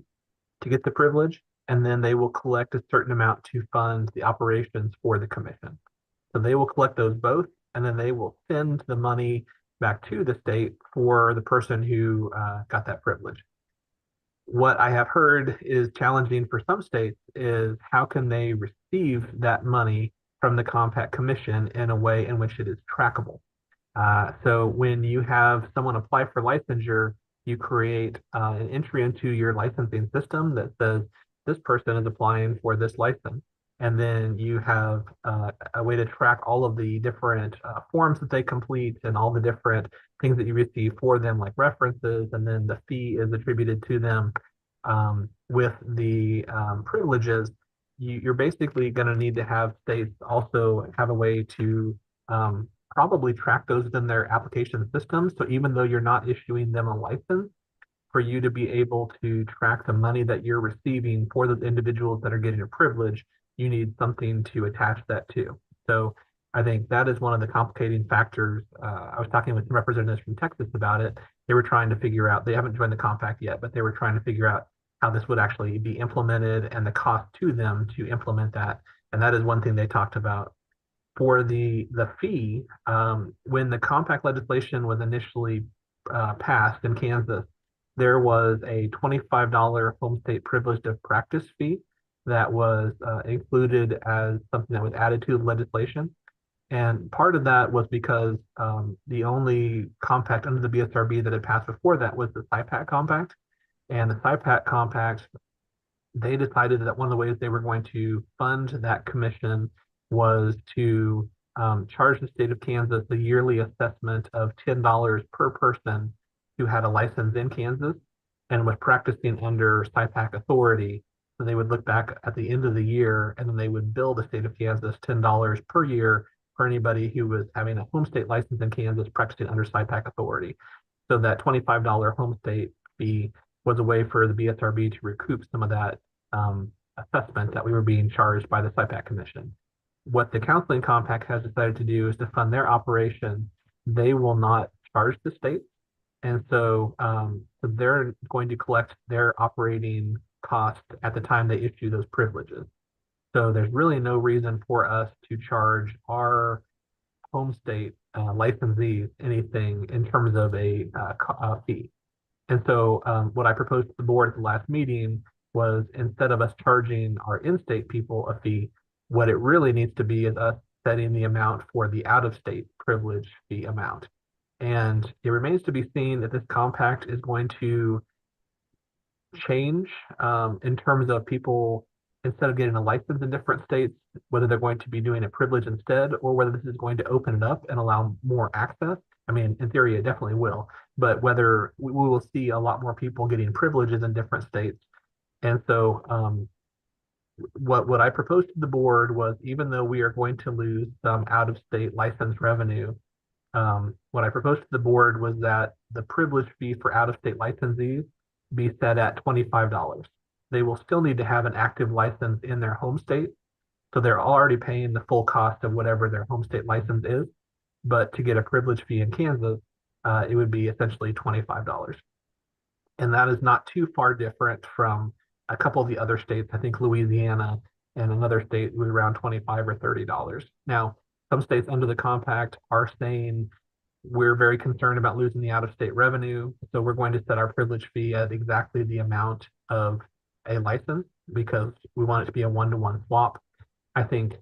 to get the privilege, and then they will collect a certain amount to fund the operations for the commission. So they will collect those both, and then they will send the money back to the state for the person who got that privilege. What I have heard is challenging for some states is how can they receive that money from the compact commission in a way in which it is trackable. So when you have someone apply for licensure, you create an entry into your licensing system that says this person is applying for this license. And then you have a way to track all of the different forms that they complete and all the different things that you receive for them, like references, and then the fee is attributed to them. With the privileges, you're basically going to need to have states also have a way to probably track those within their application system. So even though you're not issuing them a license, for you to be able to track the money that you're receiving for those individuals that are getting a privilege, you need something to attach that to. So I think that is one of the complicating factors. I was talking with representatives from Texas about it. They were trying to figure out, they haven't joined the compact yet, but they were trying to figure out how this would actually be implemented and the cost to them to implement that. And that is one thing they talked about. For the fee, when the compact legislation was initially passed in Kansas, there was a $25 home state privilege of practice fee that was included as something that was added to the legislation. And part of that was because the only compact under the BSRB that had passed before that was the SIPAC compact. And the SIPAC compact, they decided that one of the ways they were going to fund that commission was to charge the state of Kansas the yearly assessment of $10 per person who had a license in Kansas and was practicing under SIPAC authority. So they would look back at the end of the year, and then they would bill the state of Kansas $10 per year for anybody who was having a home state license in Kansas practicing under SIPAC authority. So that $25 home state fee was a way for the BSRB to recoup some of that assessment that we were being charged by the SIPAC commission. What the counseling compact has decided to do is to fund their operation. They will not charge the state. And so they're going to collect their operating cost at the time they issue those privileges. So there's really no reason for us to charge our home state licensees anything in terms of a fee. And so what I proposed to the board at the last meeting was, instead of us charging our in-state people a fee, what it really needs to be is us setting the amount for the out-of-state privilege fee amount. And it remains to be seen if this compact is going to change in terms of people, instead of getting a license in different states, whether they're going to be doing a privilege instead, or whether this is going to open it up and allow more access. I mean, in theory, it definitely will, but whether we will see a lot more people getting privileges in different states. And so what I proposed to the board was, even though we are going to lose some out-of-state license revenue, what I proposed to the board was that the privilege fee for out-of-state licensees be set at $25. They will still need to have an active license in their home state, so they're already paying the full cost of whatever their home state license is. But to get a privilege fee in Kansas, it would be essentially $25. And that is not too far different from a couple of the other states. I think Louisiana and another state was around $25 or $30. Now, some states under the compact are saying we're very concerned about losing the out-of-state revenue, so we're going to set our privilege fee at exactly the amount of a license because we want it to be a one-to-one swap. I think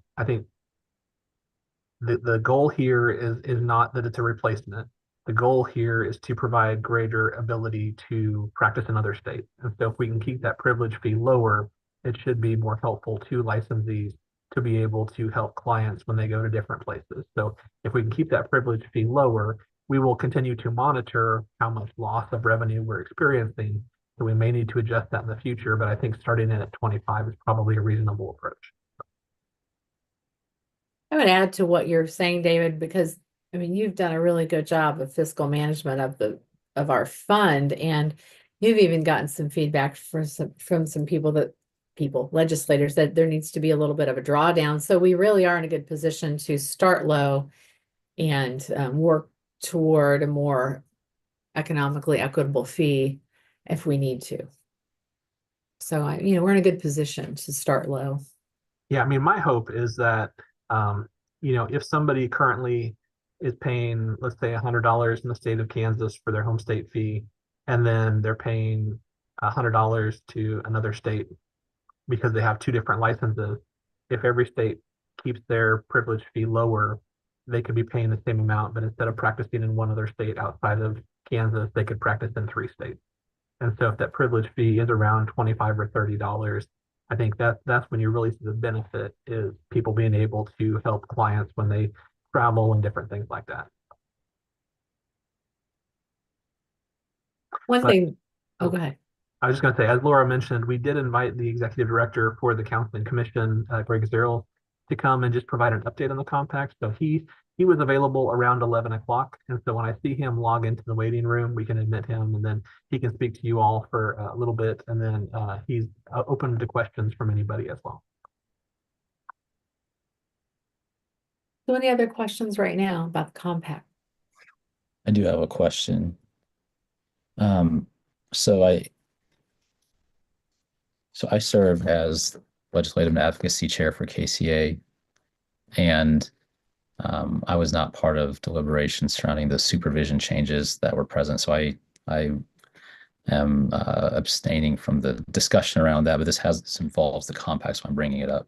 the goal here is not that it's a replacement. The goal here is to provide greater ability to practice in other states. And so if we can keep that privilege fee lower, it should be more helpful to licensees to be able to help clients when they go to different places. So if we can keep that privilege fee lower, we will continue to monitor how much loss of revenue we're experiencing. So we may need to adjust that in the future, but I think starting in at 25 is probably a reasonable approach. I would add to what you're saying, David, because I mean, you've done a really good job of fiscal management of our fund, and you've even gotten some feedback from some legislators that there needs to be a little bit of a drawdown. So we really are in a good position to start low and work toward a more economically equitable fee if we need to. So we're in a good position to start low. Yeah, I mean, my hope is that if somebody currently is paying, let's say, $100 in the state of Kansas for their home state fee, and then they're paying $100 to another state because they have two different licenses. If every state keeps their privilege fee lower, they could be paying the same amount, but instead of practicing in one other state outside of Kansas, they could practice in 3 states. And so if that privilege fee is around $25 or $30, I think that's when you really see the benefit is people being able to help clients when they travel and different things like that. Go ahead. I was just going to say, as Laura mentioned, we did invite the executive director for the Counseling Commission, Greg Zerl, to come and just provide an update on the compact. So he was available around 11 o'clock. And so when I see him log into the waiting room, we can admit him, and then he can speak to you all for a little bit. And then he's open to questions from anybody as well. So any other questions right now about the compact? I do have a question. So I serve as legislative and advocacy chair for KCA, and I was not part of deliberations surrounding the supervision changes that were present. So I am abstaining from the discussion around that, but this involves the compact, so I'm bringing it up.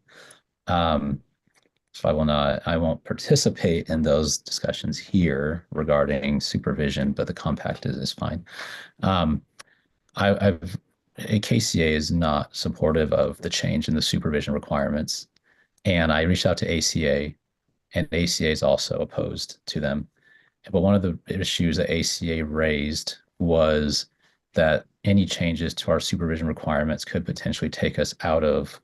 So I won't participate in those discussions here regarding supervision, but the compact is fine. KCA is not supportive of the change in the supervision requirements, and I reached out to ACA, and ACA is also opposed to them. But one of the issues that ACA raised was that any changes to our supervision requirements could potentially take us out of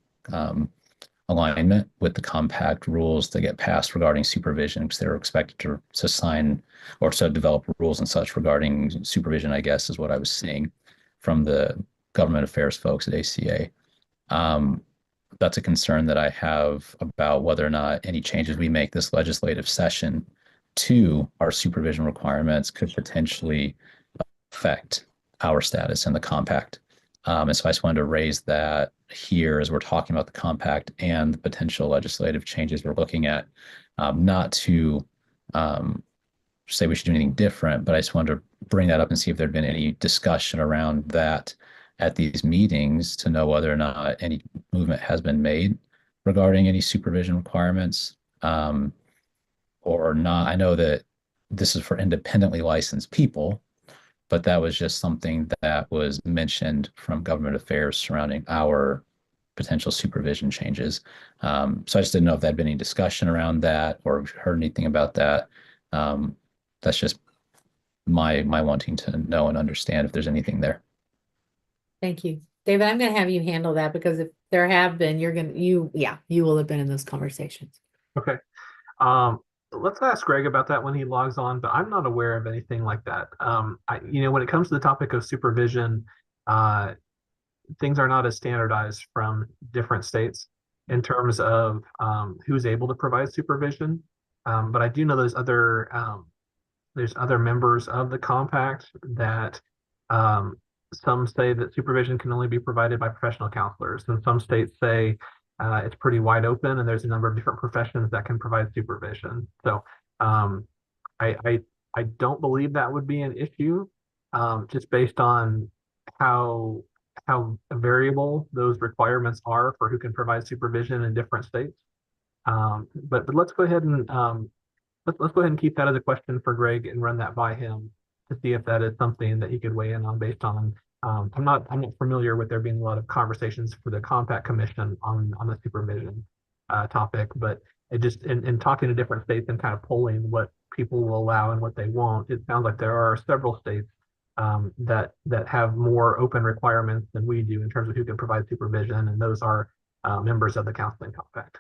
alignment with the compact rules that get passed regarding supervision, because they're expected to sign or to develop rules and such regarding supervision, I guess, is what I was seeing from the government affairs folks at ACA. That's a concern that I have about whether or not any changes we make this legislative session to our supervision requirements could potentially affect our status in the compact. And so I just wanted to raise that here as we're talking about the compact and the potential legislative changes we're looking at, not to say we should do anything different, but I just wanted to bring that up and see if there'd been any discussion around that at these meetings to know whether or not any movement has been made regarding any supervision requirements or not. I know that this is for independently licensed people, but that was just something that was mentioned from government affairs surrounding our potential supervision changes. So I just didn't know if there had been any discussion around that or heard anything about that. That's just my wanting to know and understand if there's anything there. Thank you. David, I'm going to have you handle that because if there have been, you will have been in those conversations. Okay. Let's ask Greg about that when he logs on, but I'm not aware of anything like that. When it comes to the topic of supervision, things are not as standardized from different states in terms of who's able to provide supervision. But I do know there's other There's other members of the compact that some say that supervision can only be provided by professional counselors, and some states say it's pretty wide open, and there's a number of different professions that can provide supervision. So I, I I don't believe that would be an issue, just based on how variable those requirements are for who can provide supervision in different states. But let's go ahead and let's go ahead and keep that as a question for Greg and run that by him to see if that is something that he could weigh in on based on. I'm not familiar with there being a lot of conversations for the Compact Commission on the supervision topic, but it just in talking to different states and kind of polling what people will allow and what they won't, it sounds like there are several states that have more open requirements than we do in terms of who can provide supervision, and those are members of the Counseling Compact.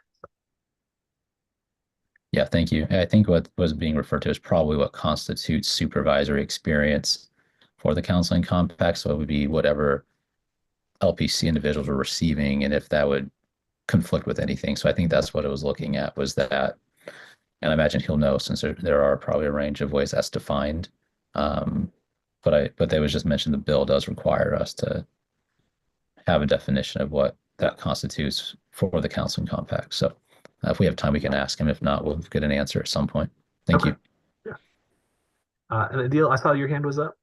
Yeah, thank you. I think what was being referred to is probably what constitutes supervisory experience for the counseling compact. So it would be whatever LPC individuals are receiving, and if that would conflict with anything. So I think that's what it was looking at, was that, and I imagine he'll know since there are probably a range of ways that's defined. But they was just mentioned the bill does require us to have a definition of what that constitutes for the counseling compact. So if we have time, we can ask him. If not, we'll get an answer at some point. Thank you. Yeah. And Adil, I saw your hand was up.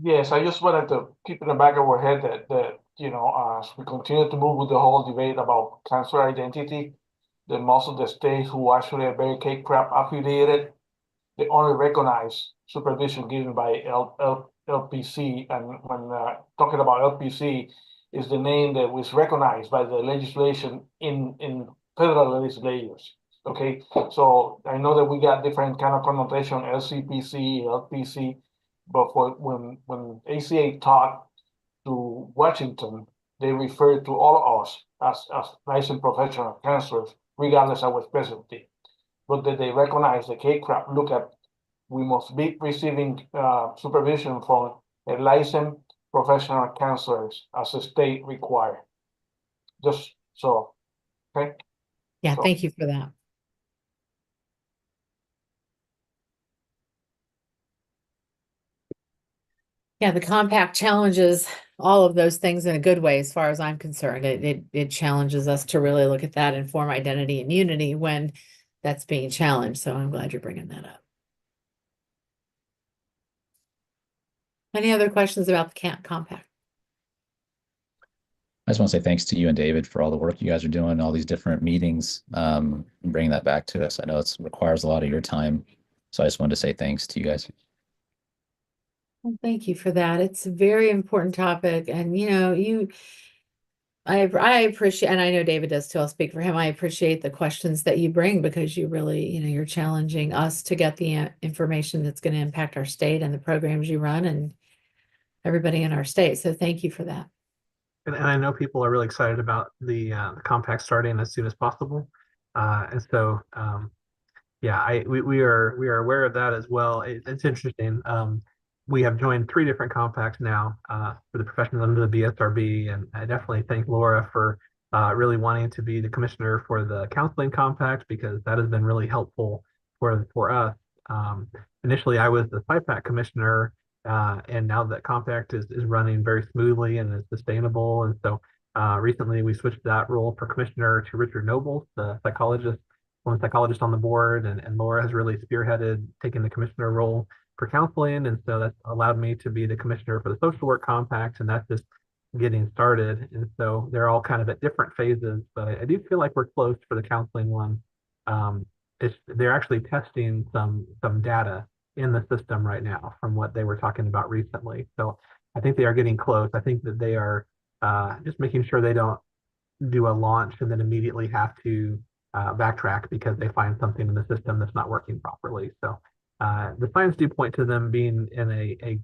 Yes, I just wanted to keep in the back of our head that as we continue to move with the whole debate about cancer identity, that most of the states who actually are very CAPE-CRAP affiliated, they only recognize supervision given by LPC. And when talking about LPC, is the name that was recognized by the legislation in federal legislatures. Okay, so I know that we got different kind of connotation, LCPC, LPC, but when ACA talked to Washington, they referred to all of us as licensed professional counselors, regardless of our specialty. But that they recognize the CAPE-CRAP, look at, we must be receiving supervision from a licensed professional counselors as the state required. Just so, okay? Yeah, So- thank you for that. Yeah, the compact challenges all of those things in a good way, as far as I'm concerned. It challenges us to really look at that and form identity and unity when that's being challenged. So I'm glad you're bringing that up. Any other questions about the compact? I just want to say thanks to you and David for all the work you guys are doing, all these different meetings, and bringing that back to us. I know it requires a lot of your time. So I just wanted to say thanks to you guys. Well, thank you for that. It's a very important topic. And, I appreciate, and I know David does too, I'll speak for him. I appreciate the questions that you bring, because you really, you're challenging us to get the information that's going to impact our state and the programs you run and everybody in our state. So thank you for that. And I know people are really excited about the compact starting as soon as possible. And so, yeah, we are aware of that as well. It's interesting. We have joined 3 different compacts now for the professionals under the BSRB, and I definitely thank Laura for really wanting to be the commissioner for the counseling compact, because that has been really helpful for us. Initially, I was the SIPAC commissioner, and now that compact is running very smoothly and is sustainable. And so recently we switched that role for commissioner to Richard Noble, the psychologist, one psychologist on the board, and Laura has really spearheaded taking the commissioner role for counseling. And so that's allowed me to be the commissioner for the social work compact, and that's just getting started. And so they're all kind of at different phases, but I do feel like we're close for the counseling one. They're actually testing some data in the system right now from what they were talking about recently. So I think they are getting close. I think that they are just making sure they don't do a launch and then immediately have to backtrack because they find something in the system that's not working properly. So the signs do point to them being in a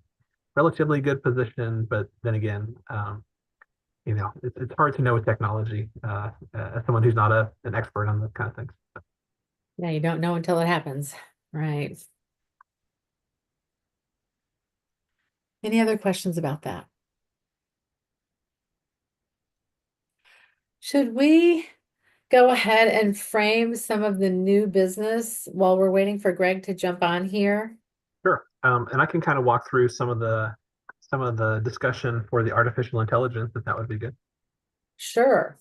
relatively good position, but then again, it's hard to know with technology as someone who's not an expert on those kind of things. Yeah, you don't know until it happens, right? Any other questions about that? Should we go ahead and frame some of the new business while we're waiting for Greg to jump on here. Sure. And I can kind of walk through some of the discussion for the artificial intelligence, if that would be good. Sure.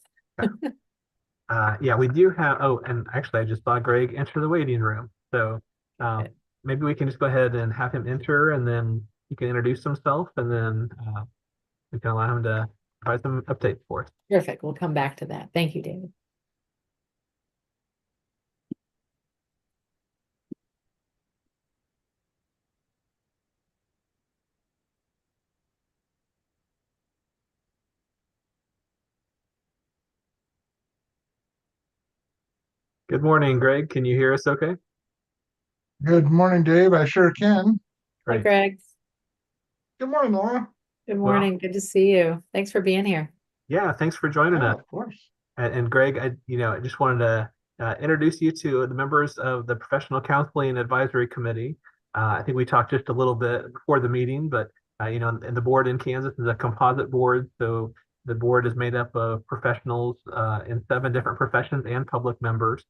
Yeah, we do have, oh, and actually I just saw Greg enter the waiting room. So Okay. maybe we can just go ahead and have him enter, and then he can introduce himself, and then we can allow him to provide some updates for us. Perfect. We'll come back to that. Thank you, David. Good morning, Greg. Can you hear us okay? Good morning, Dave. I sure can. Hi, Great. Greg. Good morning, Laura. Good Well- morning. Good to see you. Thanks for being here. Yeah, thanks for joining Yeah, us. of course. And Greg, I just wanted to introduce you to the members of the Professional Counseling Advisory Committee. I think we talked just a little bit before the meeting, but and the board in Kansas is a composite board, so the board is made up of professionals in 7 different professions and public members.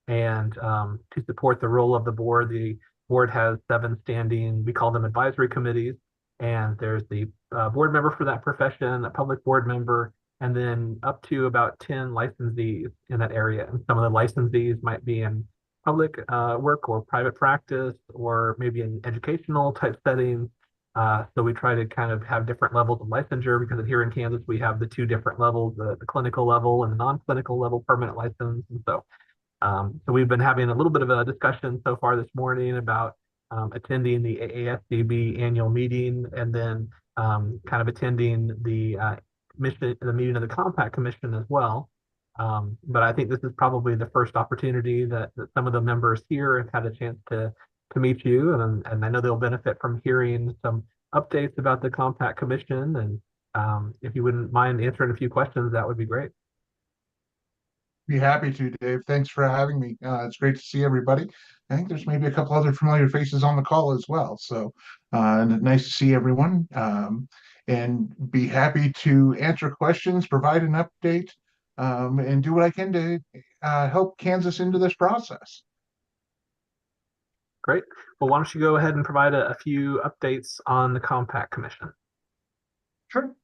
And to support the role of the board has 7 standing, we call them advisory committees. And there's the board member for that profession, a public board member, and then up to about 10 licensees in that area. And some of the licensees might be in public work or private practice, or maybe in educational type settings. So we try to kind of have different levels of licensure, because here in Kansas, we have the 2 different levels, the clinical level and the non-clinical level permanent license. And so we've been having a little bit of a discussion so far this morning about attending the AASCB annual meeting, and then kind of attending the meeting of the Compact Commission as well. But I think this is probably the first opportunity that some of the members here have had a chance to meet you, and I know they'll benefit from hearing some updates about the Compact Commission. And if you wouldn't mind answering a few questions, that would be great. Be happy to, Dave. Thanks for having me. It's great to see everybody. I think there's maybe a couple other familiar faces on the call as well. So nice to see everyone. And be happy to answer questions, provide an update, and do what I can to help Kansas into this process. Great. Well, why don't you go ahead and provide a few updates on the Compact Commission? Sure.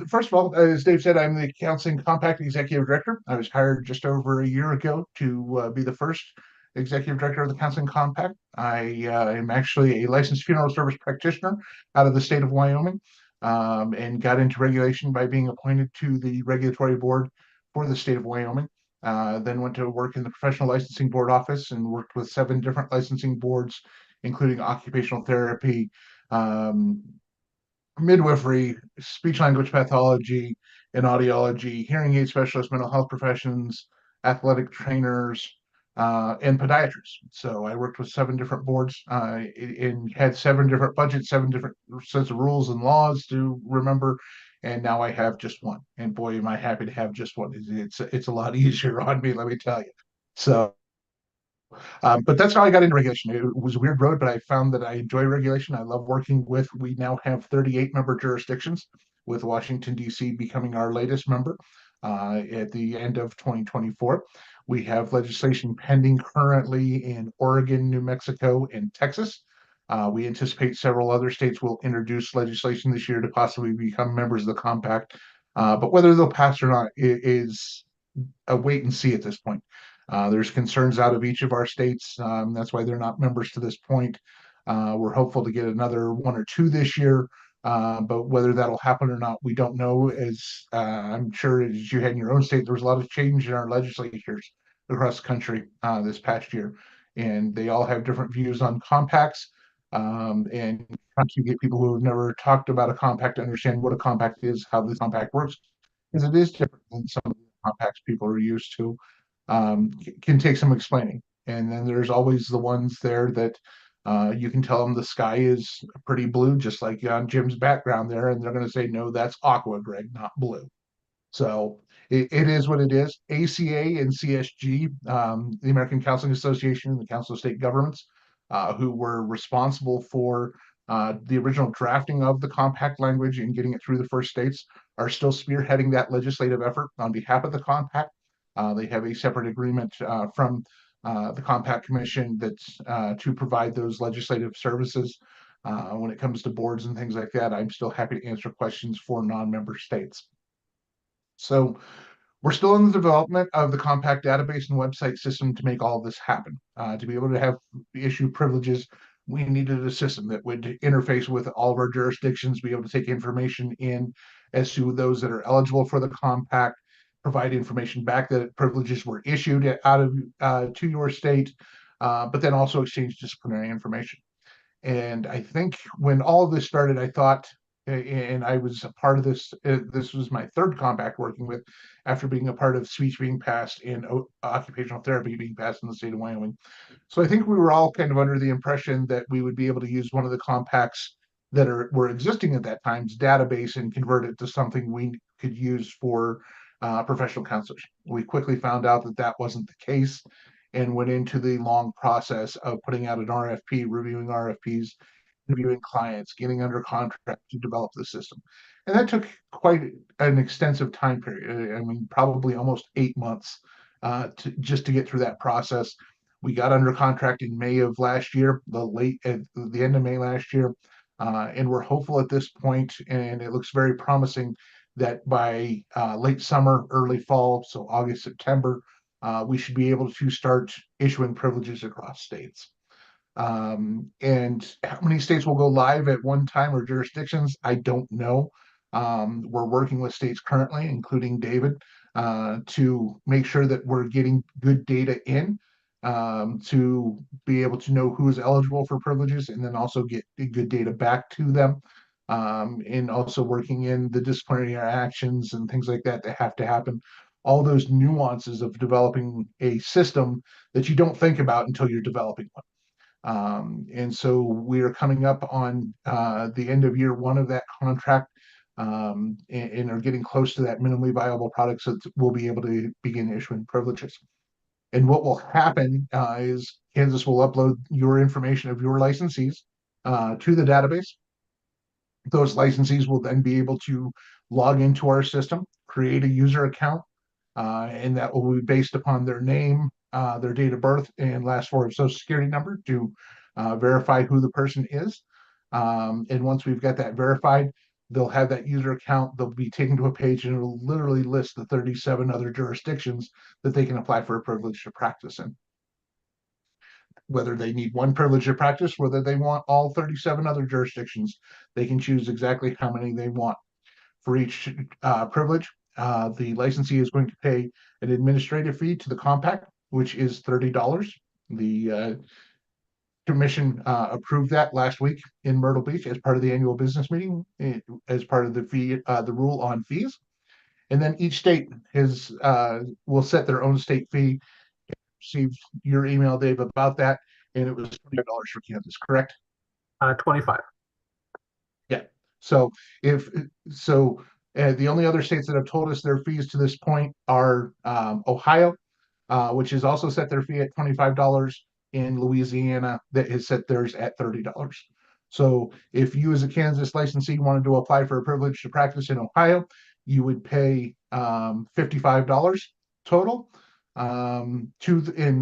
First of all, as Dave said, I'm the Counseling Compact Executive Director. I was hired just over a year ago to be the first Executive Director of the Counseling Compact. I am actually a licensed funeral service practitioner out of the state of Wyoming, and got into regulation by being appointed to the regulatory board for the state of Wyoming. Then went to work in the Professional Licensing Board office and worked with 7 different licensing boards, including occupational therapy, midwifery, speech language pathology, and audiology, hearing aid specialists, mental health professions, athletic trainers, and podiatrists. So I worked with 7 different boards and had 7 different budgets, 7 different sets of rules and laws to remember. And now I have just one. And boy, am I happy to have just one. It's a lot easier on me, let me tell you. So but that's how I got into regulation. It was a weird road, but I found that I enjoy regulation. I love working with, we now have 38 member jurisdictions, with Washington, D.C. becoming our latest member at the end of 2024. We have legislation pending currently in Oregon, New Mexico, and Texas. We anticipate several other states will introduce legislation this year to possibly become members of the compact. But whether they'll pass or not is a wait and see at this point. There's concerns out of each of our states. That's why they're not members to this point. We're hopeful to get another 1 or 2 this year, but whether that'll happen or not, we don't know. As I'm sure as you had in your own state, there was a lot of change in our legislatures across the country this past year, and they all have different views on compacts. And trying to get people who have never talked about a compact to understand what a compact is, how this compact works, because it is different than some of the compacts people are used to. Can take some explaining. And then there's always the ones there that you can tell them the sky is pretty blue, just like on Jim's background there, and they're going to say, no, that's aqua, Greg, not blue. So it is what it is. ACA and CSG, the American Counseling Association and the Council of State Governments, who were responsible for the original drafting of the compact language and getting it through the first states, are still spearheading that legislative effort on behalf of the compact. They have a separate agreement from the Compact Commission that's to provide those legislative services. When it comes to boards and things like that, I'm still happy to answer questions for non-member states. So we're still in the development of the compact database and website system to make all of this happen. To be able to have issue privileges, we needed a system that would interface with all of our jurisdictions, be able to take information in as to those that are eligible for the compact, provide information back that privileges were issued out of to your state, but then also exchange disciplinary information. And I think when all of this started, I thought, and I was a part of this, this was my third compact working with after being a part of speech being passed and occupational therapy being passed in the state of Wyoming. So I think we were all kind of under the impression that we would be able to use one of the compacts that were existing at that time's database and convert it to something we could use for professional counselors. We quickly found out that that wasn't the case and went into the long process of putting out an RFP, reviewing RFPs, interviewing clients, getting under contract to develop the system. And that took quite an extensive time period. I mean, probably almost 8 months just to get through that process. We got under contract in May of last year, at the end of May last year, and we're hopeful at this point, and it looks very promising that by late summer, early fall, so August, September, we should be able to start issuing privileges across states. And how many states will go live at one time or jurisdictions, I don't know. We're working with states currently, including David, to make sure that we're getting good data in to be able to know who is eligible for privileges and then also get good data back to them. And also working in the disciplinary actions and things like that that have to happen. All those nuances of developing a system that you don't think about until you're developing one. And so we are coming up on the end of year one of that contract and are getting close to that minimally viable product so that we'll be able to begin issuing privileges. And what will happen is Kansas will upload your information of your licensees to the database. Those licensees will then be able to log into our system, create a user account, and that will be based upon their name, their date of birth, and last four of social security number to verify who the person is. And once we've got that verified, they'll have that user account. They'll be taken to a page and it'll literally list the 37 other jurisdictions that they can apply for a privilege to practice in. Whether they need one privilege to practice, whether they want all 37 other jurisdictions, they can choose exactly how many they want. For each privilege, the licensee is going to pay an administrative fee to the compact, which is $30. The commission approved that last week in Myrtle Beach as part of the annual business meeting, as part of the fee, the rule on fees. And then each state will set their own state fee. Received your email, Dave, about that, and it was $20 for Kansas, correct? 25. Yeah. So the only other states that have told us their fees to this point are Ohio, which has also set their fee at $25, and Louisiana that has set theirs at $30. So if you as a Kansas licensee wanted to apply for a privilege to practice in Ohio, you would pay $55 total. And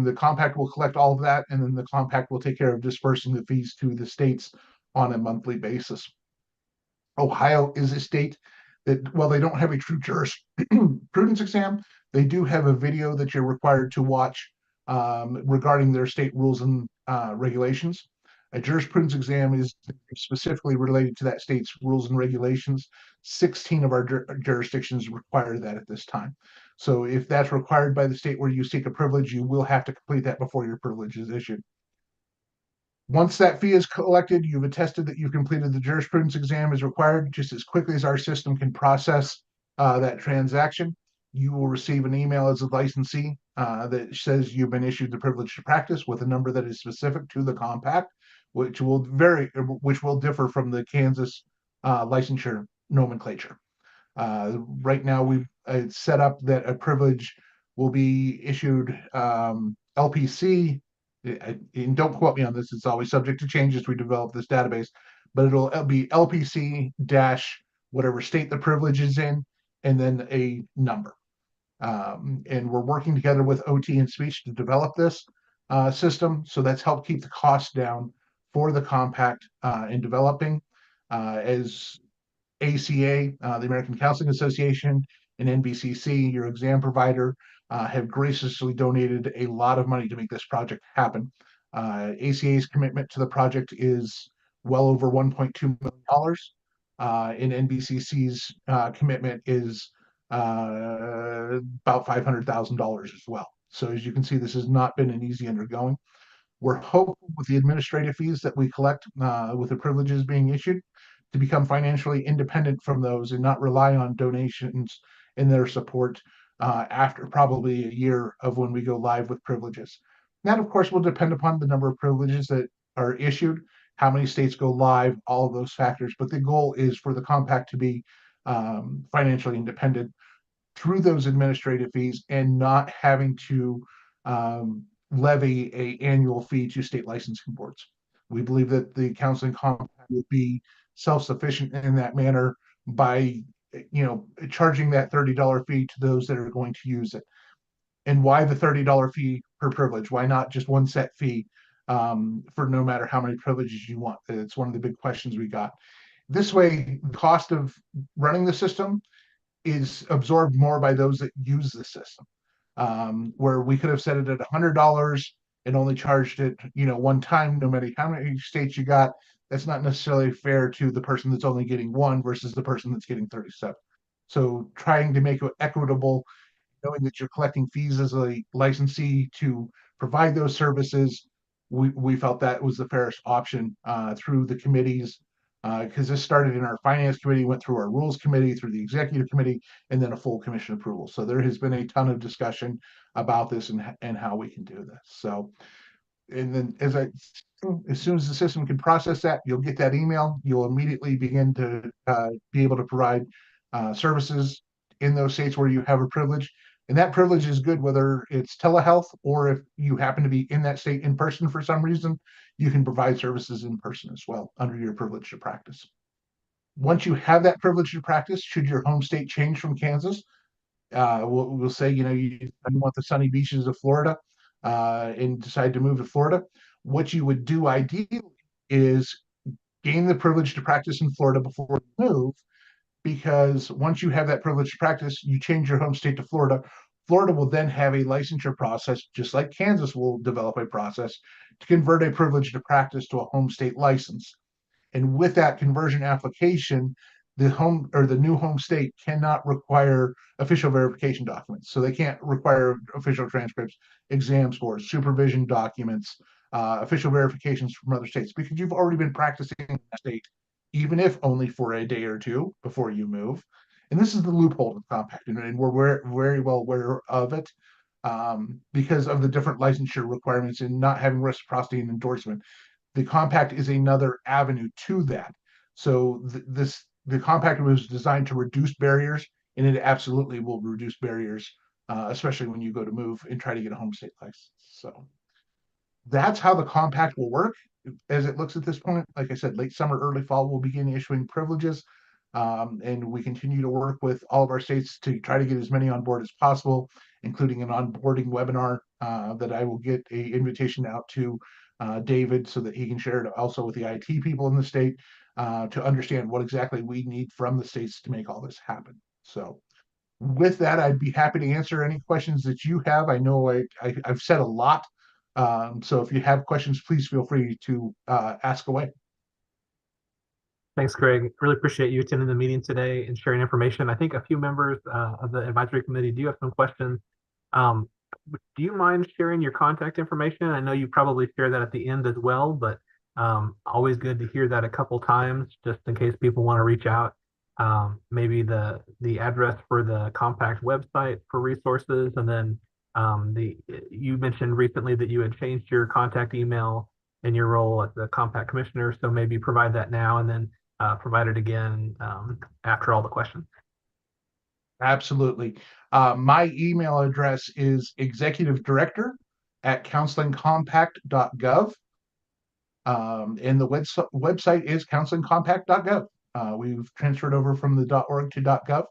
the compact will collect all of that, and then the compact will take care of dispersing the fees to the states on a monthly basis. Ohio is a state that, while they don't have a true jurisprudence exam, they do have a video that you're required to watch regarding their state rules and regulations. A jurisprudence exam is specifically related to that state's rules and regulations. 16 of our jurisdictions require that at this time. So if that's required by the state where you seek a privilege, you will have to complete that before your privilege is issued. Once that fee is collected, you've attested that you've completed the jurisprudence exam as required. Just as quickly as our system can process that transaction, you will receive an email as a licensee that says you've been issued the privilege to practice with a number that is specific to the compact, which will differ from the Kansas licensure nomenclature. Right now, we've set up that a privilege will be issued LPC. And don't quote me on this, it's always subject to change as we develop this database, but it'll be LPC dash whatever state the privilege is in, and then a number. And we're working together with OT and speech to develop this system. So that's helped keep the costs down for the compact in developing. As ACA, the American Counseling Association, and NBCC, your exam provider, have graciously donated a lot of money to make this project happen. ACA's commitment to the project is well over $1.2 million. And NBCC's commitment is about $500,000 as well. So as you can see, this has not been an easy undergoing. We're hopeful with the administrative fees that we collect with the privileges being issued to become financially independent from those and not rely on donations in their support after probably a year of when we go live with privileges. That, of course, will depend upon the number of privileges that are issued, how many states go live, all of those factors. But the goal is for the compact to be financially independent through those administrative fees and not having to levy a annual fee to state licensing boards. We believe that the counseling compact will be self-sufficient in that manner by charging that $30 fee to those that are going to use it. And why the $30 fee per privilege? Why not just one set fee for no matter how many privileges you want? It's one of the big questions we got. This way, the cost of running the system is absorbed more by those that use the system. Where we could have set it at $100 and only charged it, one time, no matter how many states you got. That's not necessarily fair to the person that's only getting one versus the person that's getting 37. So trying to make it equitable, knowing that you're collecting fees as a licensee to provide those services, we felt that was the fairest option through the committees, because this started in our finance committee, went through our rules committee, through the executive committee, and then a full commission approval. So there has been a ton of discussion about this and how we can do this. So, and then as soon as the system can process that, you'll get that email. You'll immediately begin to be able to provide services in those states where you have a privilege. And that privilege is good whether it's telehealth or if you happen to be in that state in person for some reason, you can provide services in person as well under your privilege to practice. Once you have that privilege to practice, should your home state change from Kansas, we'll say, you want the sunny beaches of Florida and decide to move to Florida. What you would do ideally is gain the privilege to practice in Florida before you move, because once you have that privilege to practice, you change your home state to Florida. Florida will then have a licensure process, just like Kansas will develop a process to convert a privilege to practice to a home state license. And with that conversion application, the new home state cannot require official verification documents. So they can't require official transcripts, exam scores, supervision documents, official verifications from other states, because you've already been practicing in that state, even if only for a day or two before you move. And this is the loophole of the compact, and we're very well aware of it because of the different licensure requirements and not having reciprocity and endorsement. The compact is another avenue to that. So the compact was designed to reduce barriers, and it absolutely will reduce barriers, especially when you go to move and try to get a home state license. So that's how the compact will work as it looks at this point. Like I said, late summer, early fall, we'll begin issuing privileges. And we continue to work with all of our states to try to get as many on board as possible, including an onboarding webinar that I will get an invitation out to David so that he can share it also with the IT people in the state to understand what exactly we need from the states to make all this happen. So with that, I'd be happy to answer any questions that you have. I know I've said a lot. So if you have questions, please feel free to ask away. Thanks, Greg. Really appreciate you attending the meeting today and sharing information. I think a few members of the advisory committee do have some questions. Do you mind sharing your contact information? I know you probably share that at the end as well, but always good to hear that a couple times just in case people want to reach out. Maybe the address for the compact website for resources, and then you mentioned recently that you had changed your contact email in your role as the compact commissioner, so maybe provide that now and then provide it again after all the questions. Absolutely. My email address is executive-director@counselingcompact.gov. And the website is counselingcompact.gov. We've transferred over from the .org to .gov.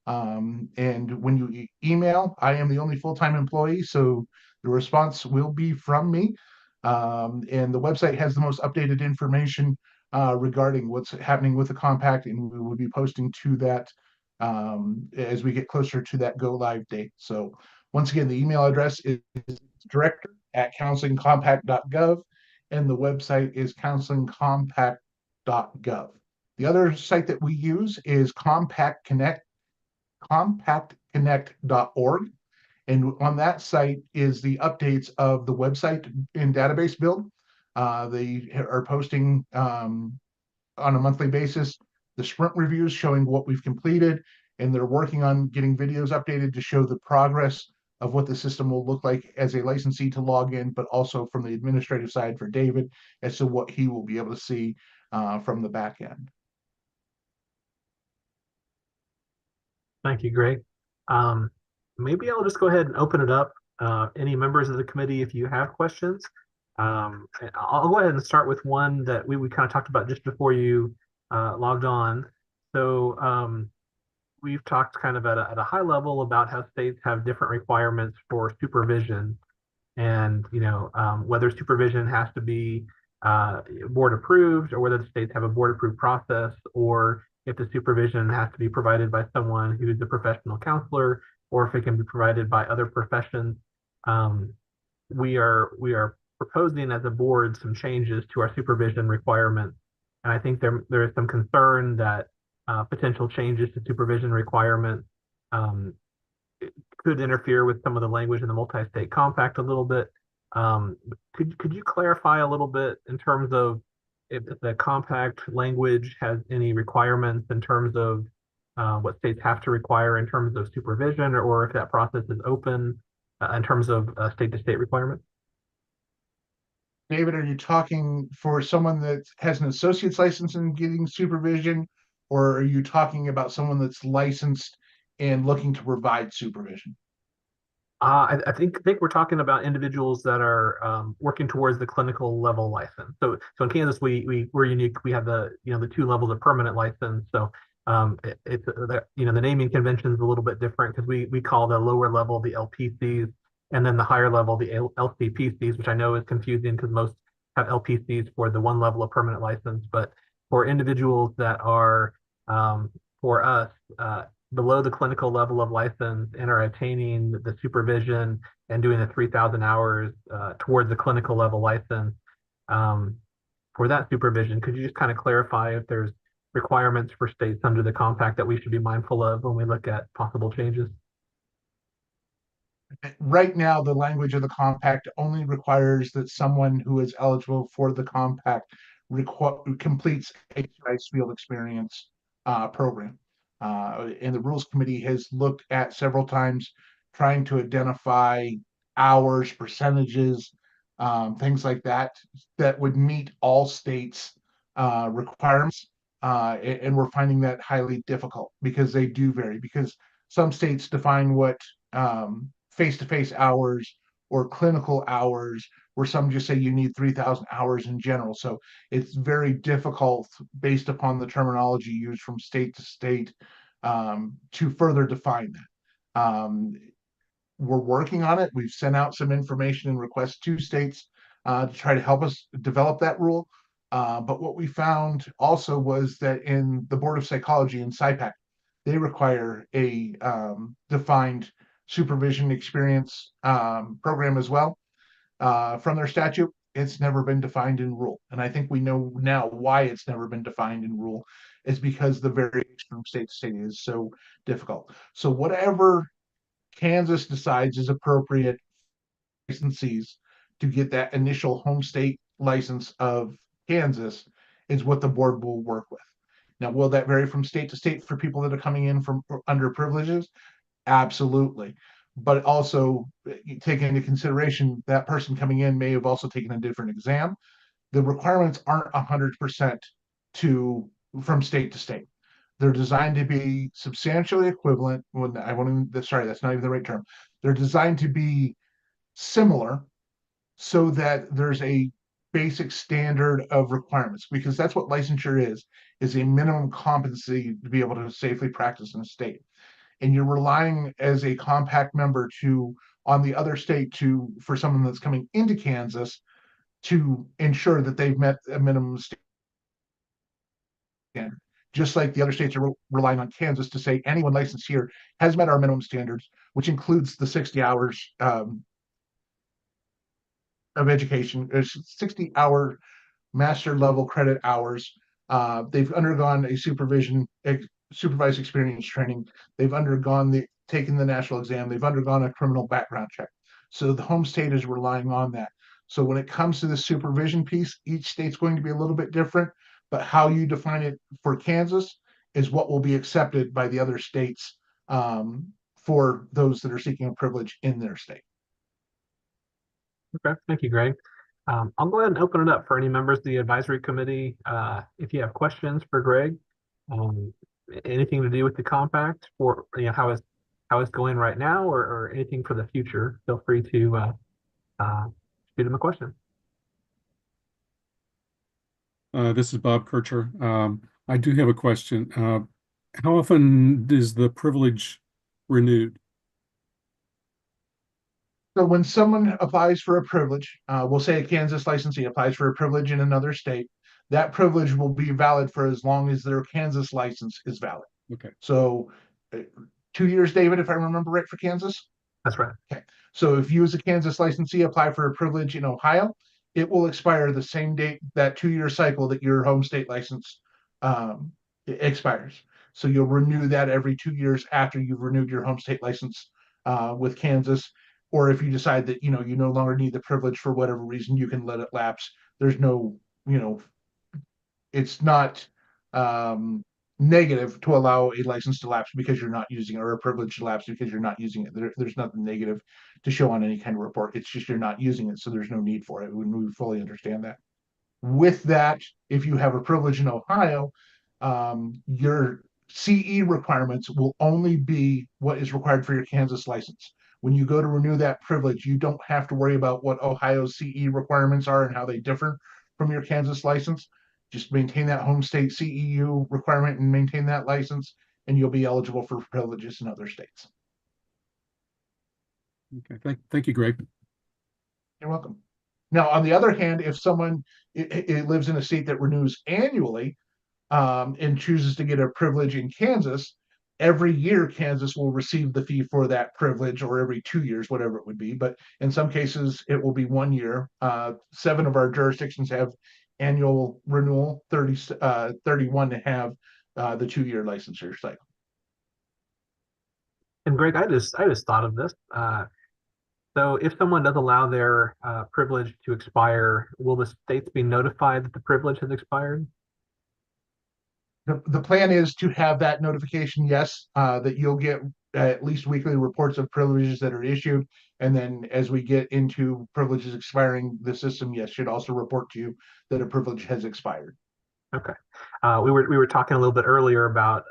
And when you email, I am the only full-time employee, so the response will be from me. And the website has the most updated information regarding what's happening with the compact, and we will be posting to that as we get closer to that go live date. So once again, the email address is director@counselingcompact.gov, and the website is counselingcompact.gov. The other site that we use is compactconnect.org. And on that site is the updates of the website and database build. They are posting on a monthly basis the sprint reviews showing what we've completed, and they're working on getting videos updated to show the progress of what the system will look like as a licensee to log in, but also from the administrative side for David as to what he will be able to see from the back end. Thank you, Greg. Maybe I'll just go ahead and open it up. Any members of the committee, if you have questions, and I'll go ahead and start with one that we kind of talked about just before you logged on. So we've talked kind of at a high level about how states have different requirements for supervision, and whether supervision has to be board approved, or whether the states have a board approved process, or if the supervision has to be provided by someone who's a professional counselor, or if it can be provided by other professions. We are proposing as a board some changes to our supervision requirements, and I think there is some concern that potential changes to supervision requirements could interfere with some of the language in the multi-state compact a little bit. Could you clarify a little bit in terms of if the compact language has any requirements in terms of what states have to require in terms of supervision, or if that process is open in terms of state-to-state requirements? David, are you talking for someone that has an associate's license in getting supervision, or are you talking about someone that's licensed and looking to provide supervision? I think we're talking about individuals that are working towards the clinical level license. So in Kansas, we're unique. We have the the 2 levels of permanent license. So it's the naming convention is a little bit different, because we call the lower level the LPCs, and then the higher level the LCPCs, which I know is confusing because most have LPCs for the 1 level of permanent license. But for individuals that are for us below the clinical level of license and are attaining the supervision and doing the 3,000 hours towards the clinical level license, for that supervision, could you just kind of clarify if there's requirements for states under the compact that we should be mindful of when we look at possible changes? Right now, the language of the compact only requires that someone who is eligible for the compact completes a field experience program. And the Rules Committee has looked at several times trying to identify hours, percentages, things like that, that would meet all states' requirements. And we're finding that highly difficult because they do vary, because some states define what face-to-face hours or clinical hours, where some just say you need 3,000 hours in general. So it's very difficult based upon the terminology used from state to state to further define that. We're working on it. We've sent out some information and requests to states to try to help us develop that rule. But what we found also was that in the Board of Psychology in SIPAC, they require a defined supervision experience program as well from their statute. It's never been defined in rule. And I think we know now why it's never been defined in rule. Is because the variation from state to state is so difficult. So whatever Kansas decides is appropriate licensees to get that initial home state license of Kansas is what the board will work with. Now, will that vary from state to state for people that are coming in from underprivileges? Absolutely. But also take into consideration that person coming in may have also taken a different exam. The requirements aren't 100% from state to state. They're designed to be substantially equivalent. Sorry, that's not even the right term. They're designed to be similar so that there's a basic standard of requirements, because that's what licensure is a minimum competency to be able to safely practice in a state. and you're relying as a compact member on the other state for someone that's coming into Kansas to ensure that they've met a minimum standard. Just like the other states are relying on Kansas to say anyone licensed here has met our minimum standards, which includes the 60 hours of education, 60-hour master level credit hours. They've undergone a supervised experience training. They've taken the national exam. They've undergone a criminal background check. So the home state is relying on that. So when it comes to the supervision piece, each state's going to be a little bit different, but how you define it for Kansas is what will be accepted by the other states for those that are seeking a privilege in their state. Okay, thank you, Greg. I'll go ahead and open it up for any members of the advisory committee. If you have questions for Greg, anything to do with the compact, or how it's going right now, or anything for the future, feel free to shoot him a question. This is Bob Kircher. I do have a question. How often is the privilege renewed? So when someone applies for a privilege, we'll say a Kansas licensee applies for a privilege in another state, that privilege will be valid for as long as their Kansas license is valid. Okay. So 2 years, David, if I remember right, for Kansas? That's right. Okay. So if you as a Kansas licensee apply for a privilege in Ohio, it will expire the same date, that 2-year cycle that your home state license expires. So you'll renew that every 2 years after you've renewed your home state license with Kansas. Or if you decide that, you no longer need the privilege for whatever reason, you can let it lapse. There's no, it's not negative to allow a license to lapse because you're not using it, or a privilege to lapse because you're not using it. There's nothing negative to show on any kind of report. It's just you're not using it, so there's no need for it. We fully understand that. With that, if you have a privilege in Ohio, your CE requirements will only be what is required for your Kansas license. When you go to renew that privilege, you don't have to worry about what Ohio's CE requirements are and how they differ from your Kansas license. Just maintain that home state CEU requirement and maintain that license, and you'll be eligible for privileges in other states. Okay. Thank you, Greg. You're welcome. Now, on the other hand, if someone it lives in a state that renews annually and chooses to get a privilege in Kansas, every year Kansas will receive the fee for that privilege, or every 2 years, whatever it would be. But in some cases, it will be 1 year. 7 of our jurisdictions have annual renewal, 31 to have the 2-year licensure cycle. And Greg, I just thought of this. So if someone does allow their privilege to expire, will the states be notified that the privilege has expired? The plan is to have that notification, yes, that you'll get at least weekly reports of privileges that are issued. And then as we get into privileges expiring, the system, yes, should also report to you that a privilege has expired. Okay. We were talking a little bit earlier about,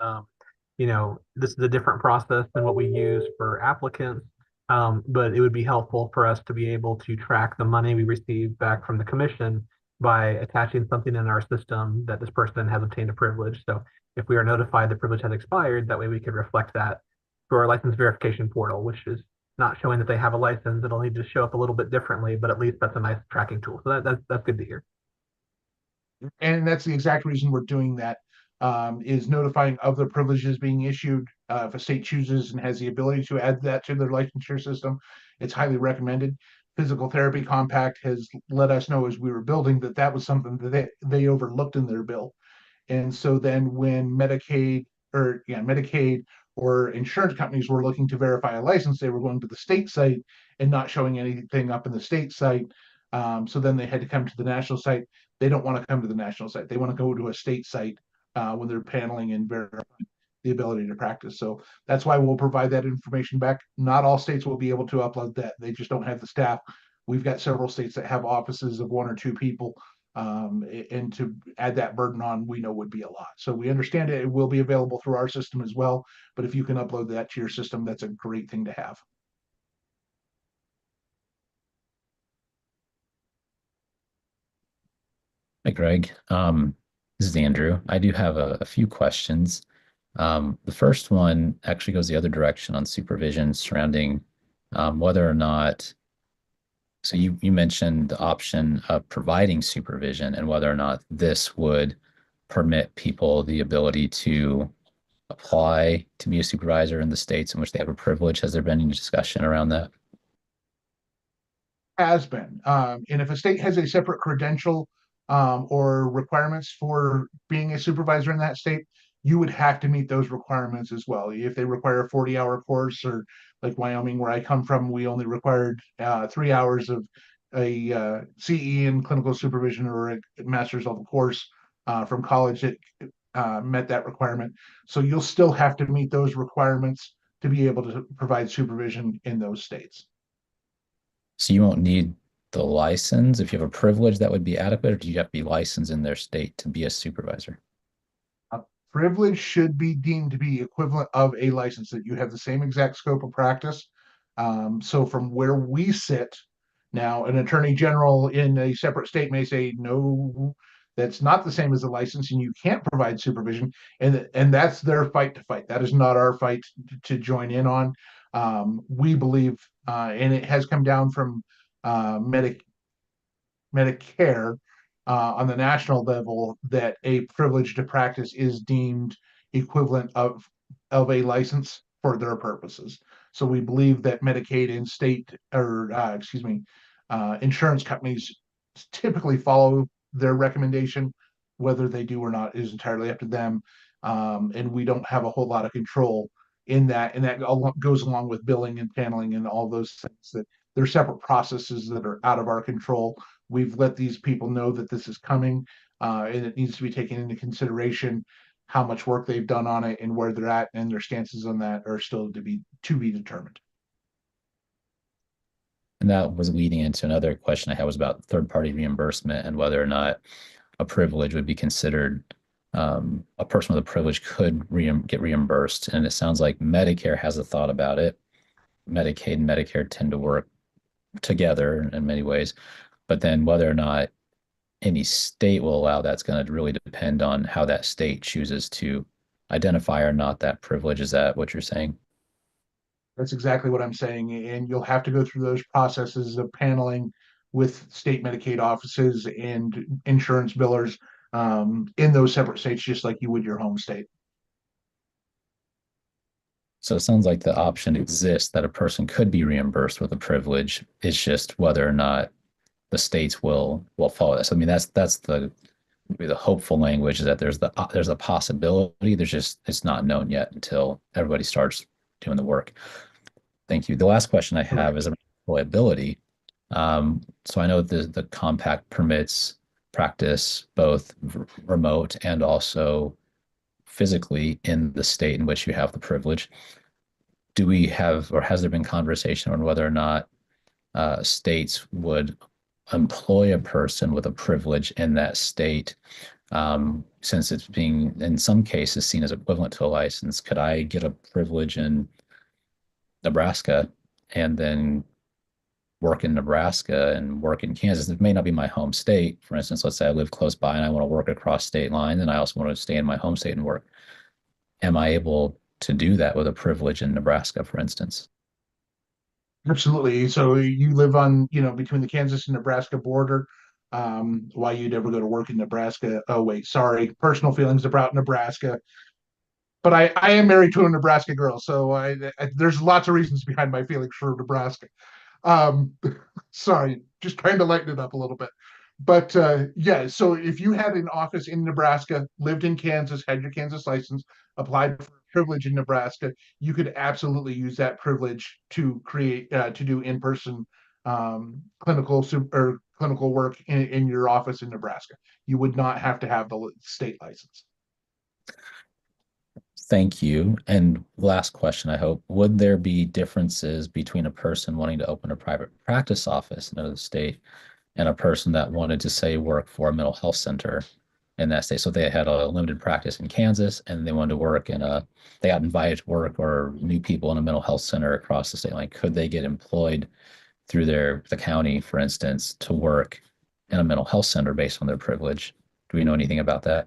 this is a different process than what we use for applicants. But it would be helpful for us to be able to track the money we receive back from the commission by attaching something in our system that this person has obtained a privilege. So if we are notified the privilege has expired, that way we could reflect that through our license verification portal, which is not showing that they have a license. It'll need to show up a little bit differently, but at least that's a nice tracking tool. So that's good to hear. And that's the exact reason we're doing that, is notifying of the privileges being issued. If a state chooses and has the ability to add that to their licensure system, it's highly recommended. Physical Therapy Compact has let us know as we were building that was something that they overlooked in their bill. And so then when Medicaid or insurance companies were looking to verify a license, they were going to the state site and not showing anything up in the state site. So then they had to come to the national site. They don't want to come to the national site. They want to go to a state site when they're paneling and verifying the ability to practice. So that's why we'll provide that information back. Not all states will be able to upload that. They just don't have the staff. We've got several states that have offices of 1 or 2 people, and to add that burden on, we know would be a lot. So we understand it will be available through our system as well. But if you can upload that to your system, that's a great thing to have. Hi, Greg. This is Andrew. I do have a few questions. The first one actually goes the other direction on supervision surrounding whether or not. So you mentioned the option of providing supervision and whether or not this would permit people the ability to apply to be a supervisor in the states in which they have a privilege. Has there been any discussion around that? Has been. And if a state has a separate credential or requirements for being a supervisor in that state, you would have to meet those requirements as well. If they require a 40-hour course, or like Wyoming, where I come from, we only required 3 hours of a CE in clinical supervision or a master's level course from college that met that requirement. So you'll still have to meet those requirements to be able to provide supervision in those states. So you won't need the license. If you have a privilege, that would be adequate, or do you have to be licensed in their state to be a supervisor? Privilege should be deemed to be equivalent of a license, that you have the same exact scope of practice. So from where we sit now, an attorney general in a separate state may say, no, that's not the same as a license and you can't provide supervision. And that's their fight to fight. That is not our fight to join in on. We believe, and it has come down from Medicare on the national level, that a privilege to practice is deemed equivalent of a license for their purposes. So we believe that Medicaid and state, or insurance companies typically follow their recommendation. Whether they do or not is entirely up to them. And we don't have a whole lot of control in that. And that goes along with billing and paneling and all those things, that they're separate processes that are out of our control. We've let these people know that this is coming, and it needs to be taken into consideration how much work they've done on it and where they're at, and their stances on that are still to be determined. And that was leading into another question I had, was about third-party reimbursement and whether or not a privilege would be considered, a person with a privilege could get reimbursed. And it sounds like Medicare has a thought about it. Medicaid and Medicare tend to work together in many ways, but then whether or not any state will allow that's going to really depend on how that state chooses to identify or not that privilege. Is that what you're saying? That's exactly what I'm saying. And you'll have to go through those processes of paneling with state Medicaid offices and insurance billers in those separate states, just like you would your home state. So it sounds like the option exists that a person could be reimbursed with a privilege. It's just whether or not the states will follow this. I mean, that's the hopeful language, is that there's a possibility. It's not known yet until everybody starts doing the work. Thank you. The last question I have is about employability. So I know the compact permits practice both remote and also physically in the state in which you have the privilege. Do we have, or has there been conversation on whether or not states would employ a person with a privilege in that state, since it's being in some cases seen as equivalent to a license? Could I get a privilege in Nebraska and then work in Nebraska and work in Kansas? It may not be my home state. For instance, let's say I live close by and I want to work across state line, and I also want to stay in my home state and work. Am I able to do that with a privilege in Nebraska, for instance? Absolutely. So you live on, between the Kansas and Nebraska border. Why you'd ever go to work in Nebraska? Oh, wait, sorry. Personal feelings about Nebraska. But I am married to a Nebraska girl, so there's lots of reasons behind my feelings for Nebraska. Um, sorry, just trying to lighten it up a little bit. But yeah, so if you had an office in Nebraska, lived in Kansas, had your Kansas license, applied for privilege in Nebraska, you could absolutely use that privilege to create to do in-person clinical work in your office in Nebraska. You would not have to have the state license. Thank you. And last question, I hope, would there be differences between a person wanting to open a private practice office in another state and a person that wanted to, say, work for a mental health center in that state? So they had a limited practice in Kansas and they wanted to work they got invited to work or knew people in a mental health center across the state line. Could they get employed through the county, for instance, to work in a mental health center based on their privilege? Do we know anything about that?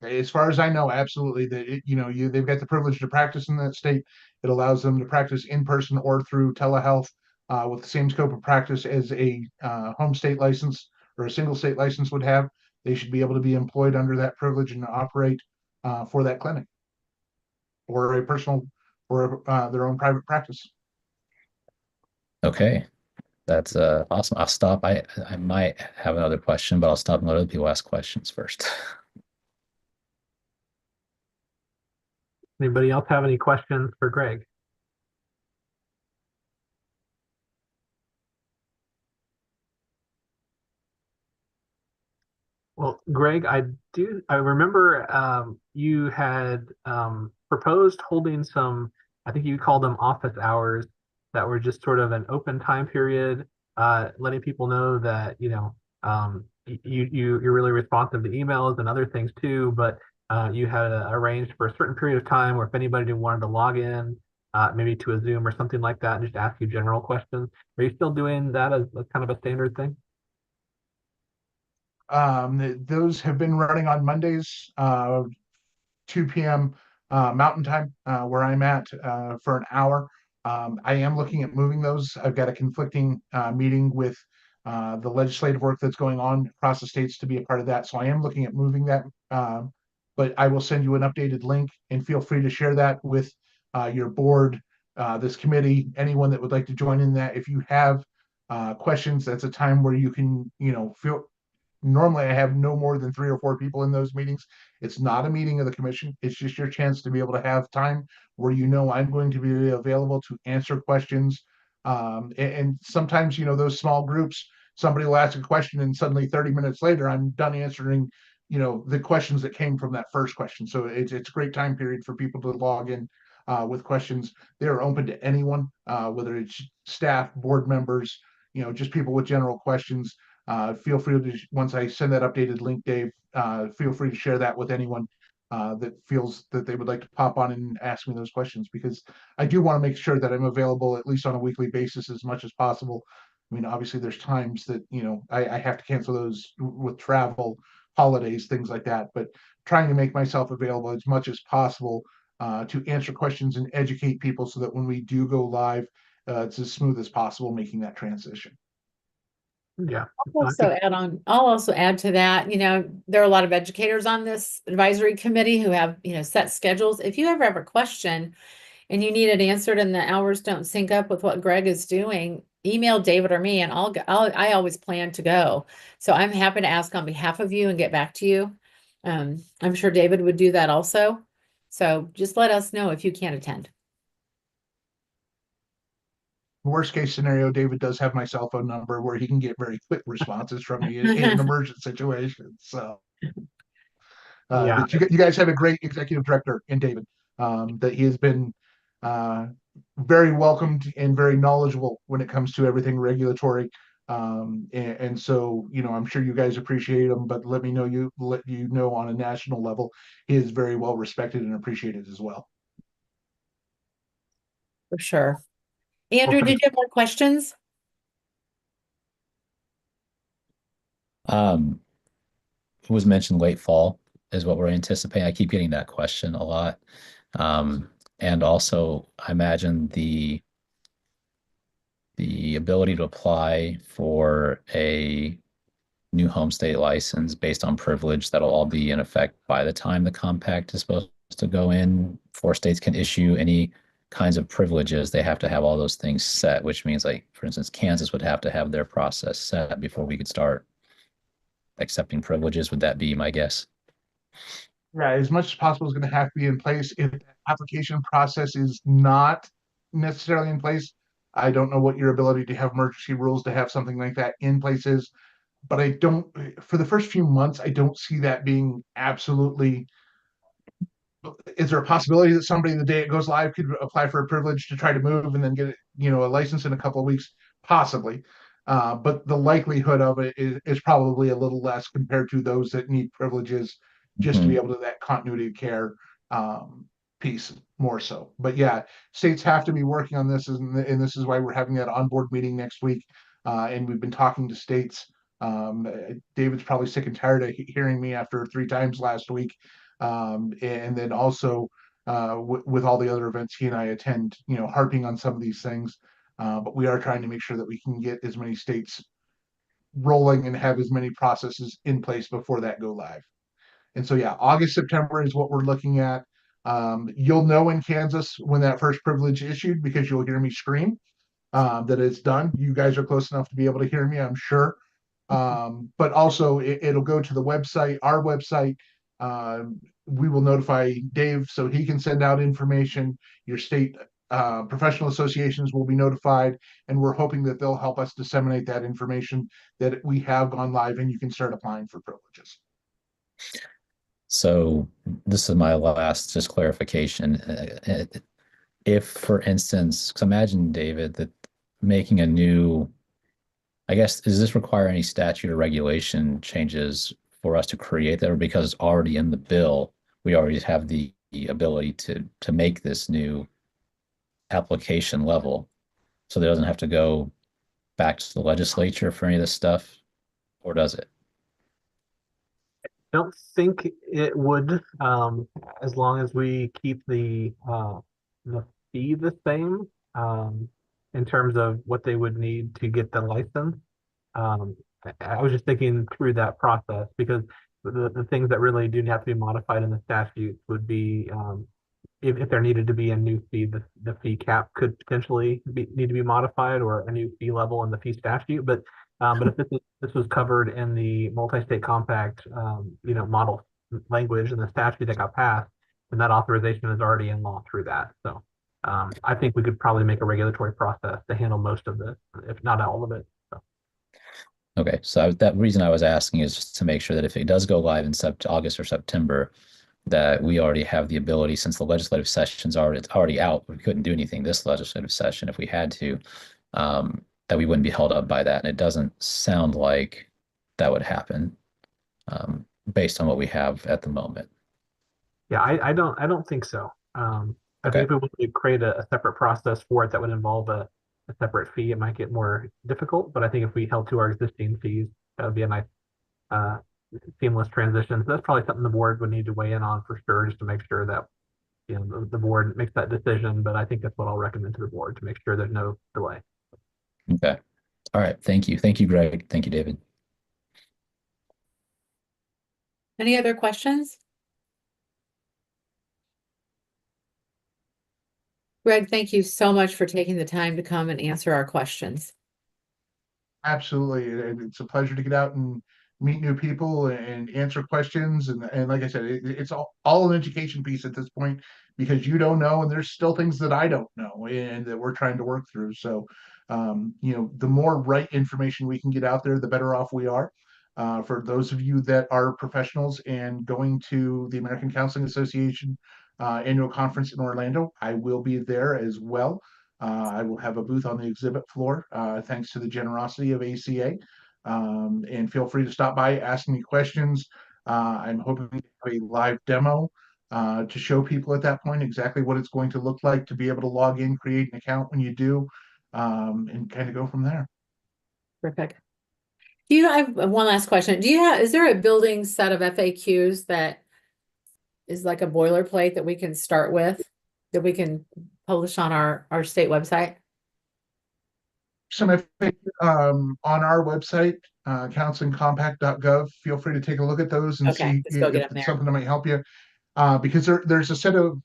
As far as I know, absolutely. They've got the privilege to practice in that state. It allows them to practice in person or through telehealth with the same scope of practice as a home state license or a single state license would have. They should be able to be employed under that privilege and operate for that clinic or a personal or their own private practice. Okay, that's awesome. I'll stop. I might have another question, but I'll stop and let other people ask questions first. Anybody else have any questions for Greg? Well, Greg, I remember you had proposed holding some, I think you called them office hours that were just sort of an open time period, letting people know that, you're really responsive to emails and other things too, but you had arranged for a certain period of time where if anybody wanted to log in, maybe to a Zoom or something like that, and just ask you general questions. Are you still doing that as kind of a standard thing? Those have been running on Mondays, 2 p.m. Mountain Time, where I'm at for an hour. I am looking at moving those. I've got a conflicting meeting with the legislative work that's going on across the states to be a part of that. So I am looking at moving that. But I will send you an updated link and feel free to share that with your board, this committee, anyone that would like to join in that. If you have questions, that's a time where you can, feel. Normally, I have no more than 3 or 4 people in those meetings. It's not a meeting of the commission. It's just your chance to be able to have time where I'm going to be available to answer questions. And sometimes, those small groups, somebody will ask a question and suddenly 30 minutes later, I'm done answering, the questions that came from that first question. So it's a great time period for people to log in with questions. They're open to anyone, whether it's staff, board members, just people with general questions. Feel free to, once I send that updated link, Dave, feel free to share that with anyone that feels that they would like to pop on and ask me those questions, because I do want to make sure that I'm available at least on a weekly basis as much as possible. I mean, obviously there's times that, I have to cancel those with travel, holidays, things like that, but trying to make myself available as much as possible to answer questions and educate people so that when we do go live, it's as smooth as possible making that transition. Yeah. I'll also add to that, there are a lot of educators on this advisory committee who have, set schedules. If you ever have a question and you need it answered and the hours don't sync up with what Greg is doing, email David or me and I always plan to go. So I'm happy to ask on behalf of you and get back to you. I'm sure David would do that also. So just let us know if you can't attend. Worst case scenario, David does have my cell phone number where he can get very quick responses from me in an emergent situation. So, Yeah. but you guys have a great executive director in David, that he has been very welcomed and very knowledgeable when it comes to everything regulatory. And so, I'm sure you guys appreciate him, but let you know on a national level, he is very well respected and appreciated as well. For sure. Andrew, did you have more questions? It was mentioned late fall is what we're anticipating. I keep getting that question a lot. And also, I imagine the ability to apply for a new home state license based on privilege, that'll all be in effect by the time the compact is supposed to go in. 4 states can issue any kinds of privileges. They have to have all those things set, which means, like, for instance, Kansas would have to have their process set before we could start accepting privileges. Would that be my guess? Yeah, as much as possible is going to have to be in place. If the application process is not necessarily in place, I don't know what your ability to have emergency rules to have something like that in place is, but I don't, for the first few months, I don't see that being absolutely. Is there a possibility that somebody the day it goes live could apply for a privilege to try to move and then get a license in a couple of weeks? Possibly. But the likelihood of it is probably a little less compared to those that need privileges just to be able to that continuity of care piece more so. But yeah, states have to be working on this, and this is why we're having that on-board meeting next week. And we've been talking to states. David's probably sick and tired of hearing me after 3 times last week And then also with all the other events he and I attend, harping on some of these things. But we are trying to make sure that we can get as many states rolling and have as many processes in place before that go live. And so, yeah, August, September is what we're looking at. You'll know in Kansas when that first privilege issued because you'll hear me scream that it's done. You guys are close enough to be able to hear me, I'm sure. But also, it'll go to the website, our website. We will notify Dave so he can send out information. Your state professional associations will be notified, and we're hoping that they'll help us disseminate that information that we have gone live and you can start applying for privileges. So this is my last just clarification. If, for instance, because imagine, David, that making a new, I guess, does this require any statute or regulation changes for us to create that, or because it's already in the bill, we already have the ability to make this new application level, so it doesn't have to go back to the legislature for any of this stuff, or does it? Don't think it would, as long as we keep the fee the same, in terms of what they would need to get the license. I was just thinking through that process because the things that really do have to be modified in the statutes would be, if there needed to be a new fee, the fee cap could potentially need to be modified, or a new fee level in the fee statute. But if this was covered in the multi-state compact, model language in the statute that got passed, then that authorization is already in law through that. So I think we could probably make a regulatory process to handle most of this, if not all of it. So. Okay, so that reason I was asking is just to make sure that if it does go live in August or September, that we already have the ability, since the legislative session's already out, we couldn't do anything this legislative session if we had to, that we wouldn't be held up by that. And it doesn't sound like that would happen, based on what we have at the moment. Yeah, I don't think so. I Okay. think if we wanted to create a separate process for it that would involve a separate fee, it might get more difficult. But I think if we held to our existing fees, that would be a nice seamless transition. So that's probably something the board would need to weigh in on for sure, just to make sure that the board makes that decision. But I think that's what I'll recommend to the board, to make sure there's no delay. Okay. All right. Thank you. Thank you, Greg. Thank you, David. Any other questions? Greg, thank you so much for taking the time to come and answer our questions. Absolutely. It's a pleasure to get out and meet new people and answer questions. And like I said, it's all an education piece at this point, because you don't know, and there's still things that I don't know and that we're trying to work through. So, the more right information we can get out there, the better off we are. For those of you that are professionals and going to the American Counseling Association annual conference in Orlando, I will be there as well. I will have a booth on the exhibit floor, thanks to the generosity of ACA. And feel free to stop by, ask me questions. I'm hoping to have a live demo to show people at that point exactly what it's going to look like to be able to log in, create an account when you do, and kind of go from there. Perfect. I have one last question. Is there a building set of FAQs that is like a boilerplate that we can start with, that we can publish on our state website? Some on our website, counselingcompact.gov. Feel free to take a look at those and Okay, see let's go if get them it's there. something that might help you. Because there's a set of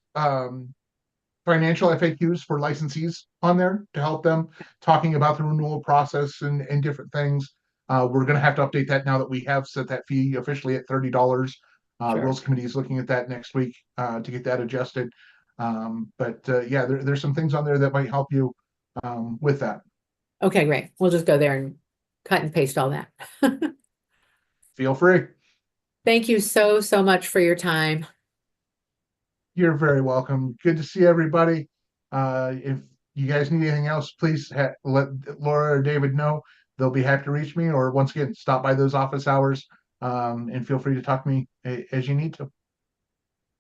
financial FAQs for licensees on there to help them, talking about the renewal process and different things. We're going to have to update that now that we have set that fee officially at $30. Sure. Rules Committee is looking at that next week to get that adjusted. Yeah, there's some things on there that might help you with that. Okay, great. We'll just go there and cut and paste all that. Feel free. Thank you so much for your time. You're very welcome. Good to see everybody. If you guys need anything else, please let Laura or David know. They'll be happy to reach me, or once again, stop by those office hours and feel free to talk to me as you need to.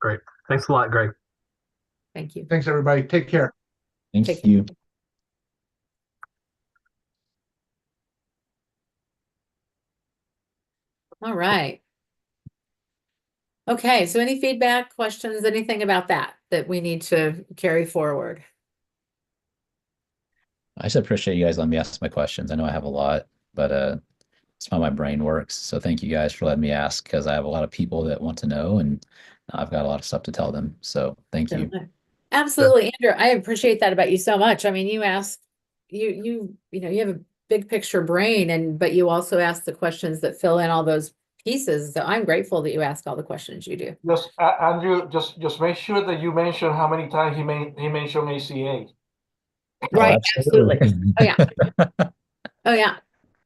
Great. Thanks a lot, Greg. Thank you. Thanks, everybody. Take care. Thank you. All right. Okay, so any feedback, questions, anything about that we need to carry forward? I just appreciate you guys letting me ask my questions. I know I have a lot, but it's how my brain works. So thank you guys for letting me ask, because I have a lot of people that want to know, and I've got a lot of stuff to tell them. So thank you. Absolutely, Andrew. I appreciate that about you so much. I mean, you ask, you know, you have a big picture brain, but you also ask the questions that fill in all those pieces. So I'm grateful that you ask all the questions you do. Just, Andrew, just make sure that you mention how many times he mentioned ACA. Right, absolutely. Oh yeah. Oh yeah.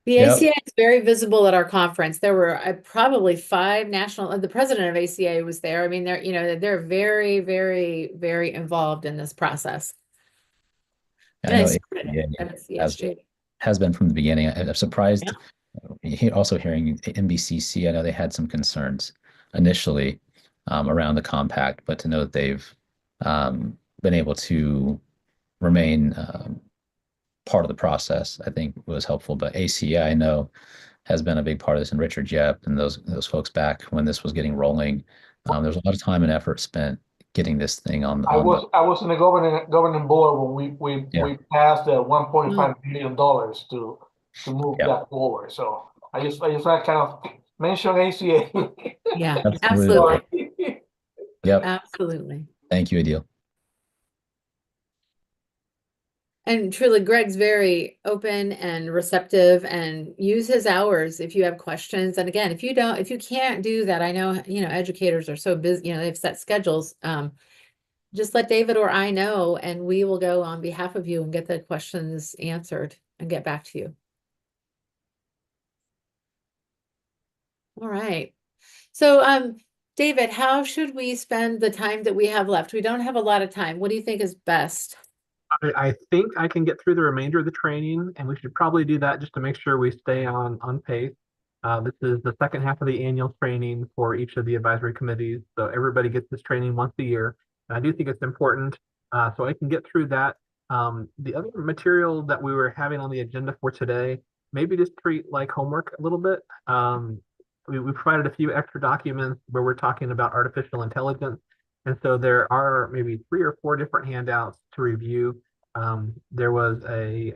The Yep. ACA is very visible at our conference. There were probably 5 national, the president of ACA was there. I mean, they're, you know, they're very, very, very involved in this process. I know has been from the beginning. I'm surprised. Also hearing NBCC, I know they had some concerns initially around the compact, but to know that they've been able to remain part of the process, I think was helpful. But ACA, I know, has been a big part of this, and Richard Yep and those folks back when this was getting rolling. There's a lot of time and effort spent getting this thing on. I was in the governing board when we passed the $1.5 million to move that forward. So I just kind of mention ACA. Yeah, Absolutely. Yep. Absolutely. Thank you, Adil. And truly, Greg's very open and receptive, and use his hours if you have questions. And again, if you can't do that, I know, you know, educators are so busy, you know, they've set schedules. Just let David or I know, and we will go on behalf of you and get the questions answered and get back to you. All right. So, David, how should we spend the time that we have left? We don't have a lot of time. What do you think is best? I think I can get through the remainder of the training, and we should probably do that just to make sure we stay on pace. This is the second half of the annual training for each of the advisory committees, so everybody gets this training once a year. And I do think it's important, so I can get through that. The other material that we were having on the agenda for today, maybe just treat like homework a little bit. We provided a few extra documents where we're talking about artificial intelligence. And so there are maybe 3 or 4 different handouts to review. There was I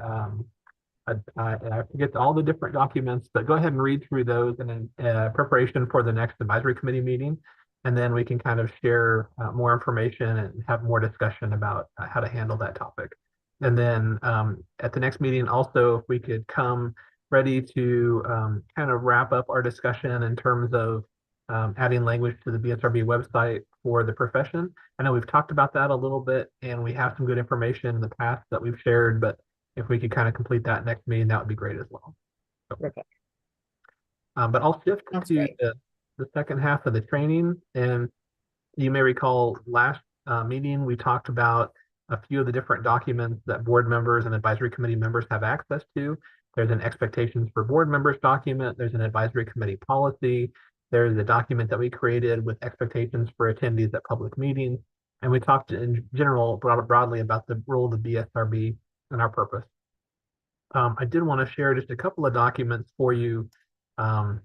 forget all the different documents, but go ahead and read through those in preparation for the next advisory committee meeting. And then we can kind of share more information and have more discussion about how to handle that topic. And then at the next meeting, also, if we could come ready to kind of wrap up our discussion in terms of adding language to the BSRB website for the profession. I know we've talked about that a little bit, and we have some good information in the past that we've shared, but if we could kind of complete that next meeting, that would be great as well. So, but I'll shift to the second half of the training. And you may recall last meeting, we talked about a few of the different documents that board members and advisory committee members have access to. There's an expectations for board members document. There's an advisory committee policy. There's a document that we created with expectations for attendees at public meetings. And we talked in general, broadly about the role of the BSRB and our purpose. I did want to share just a couple of documents for you. I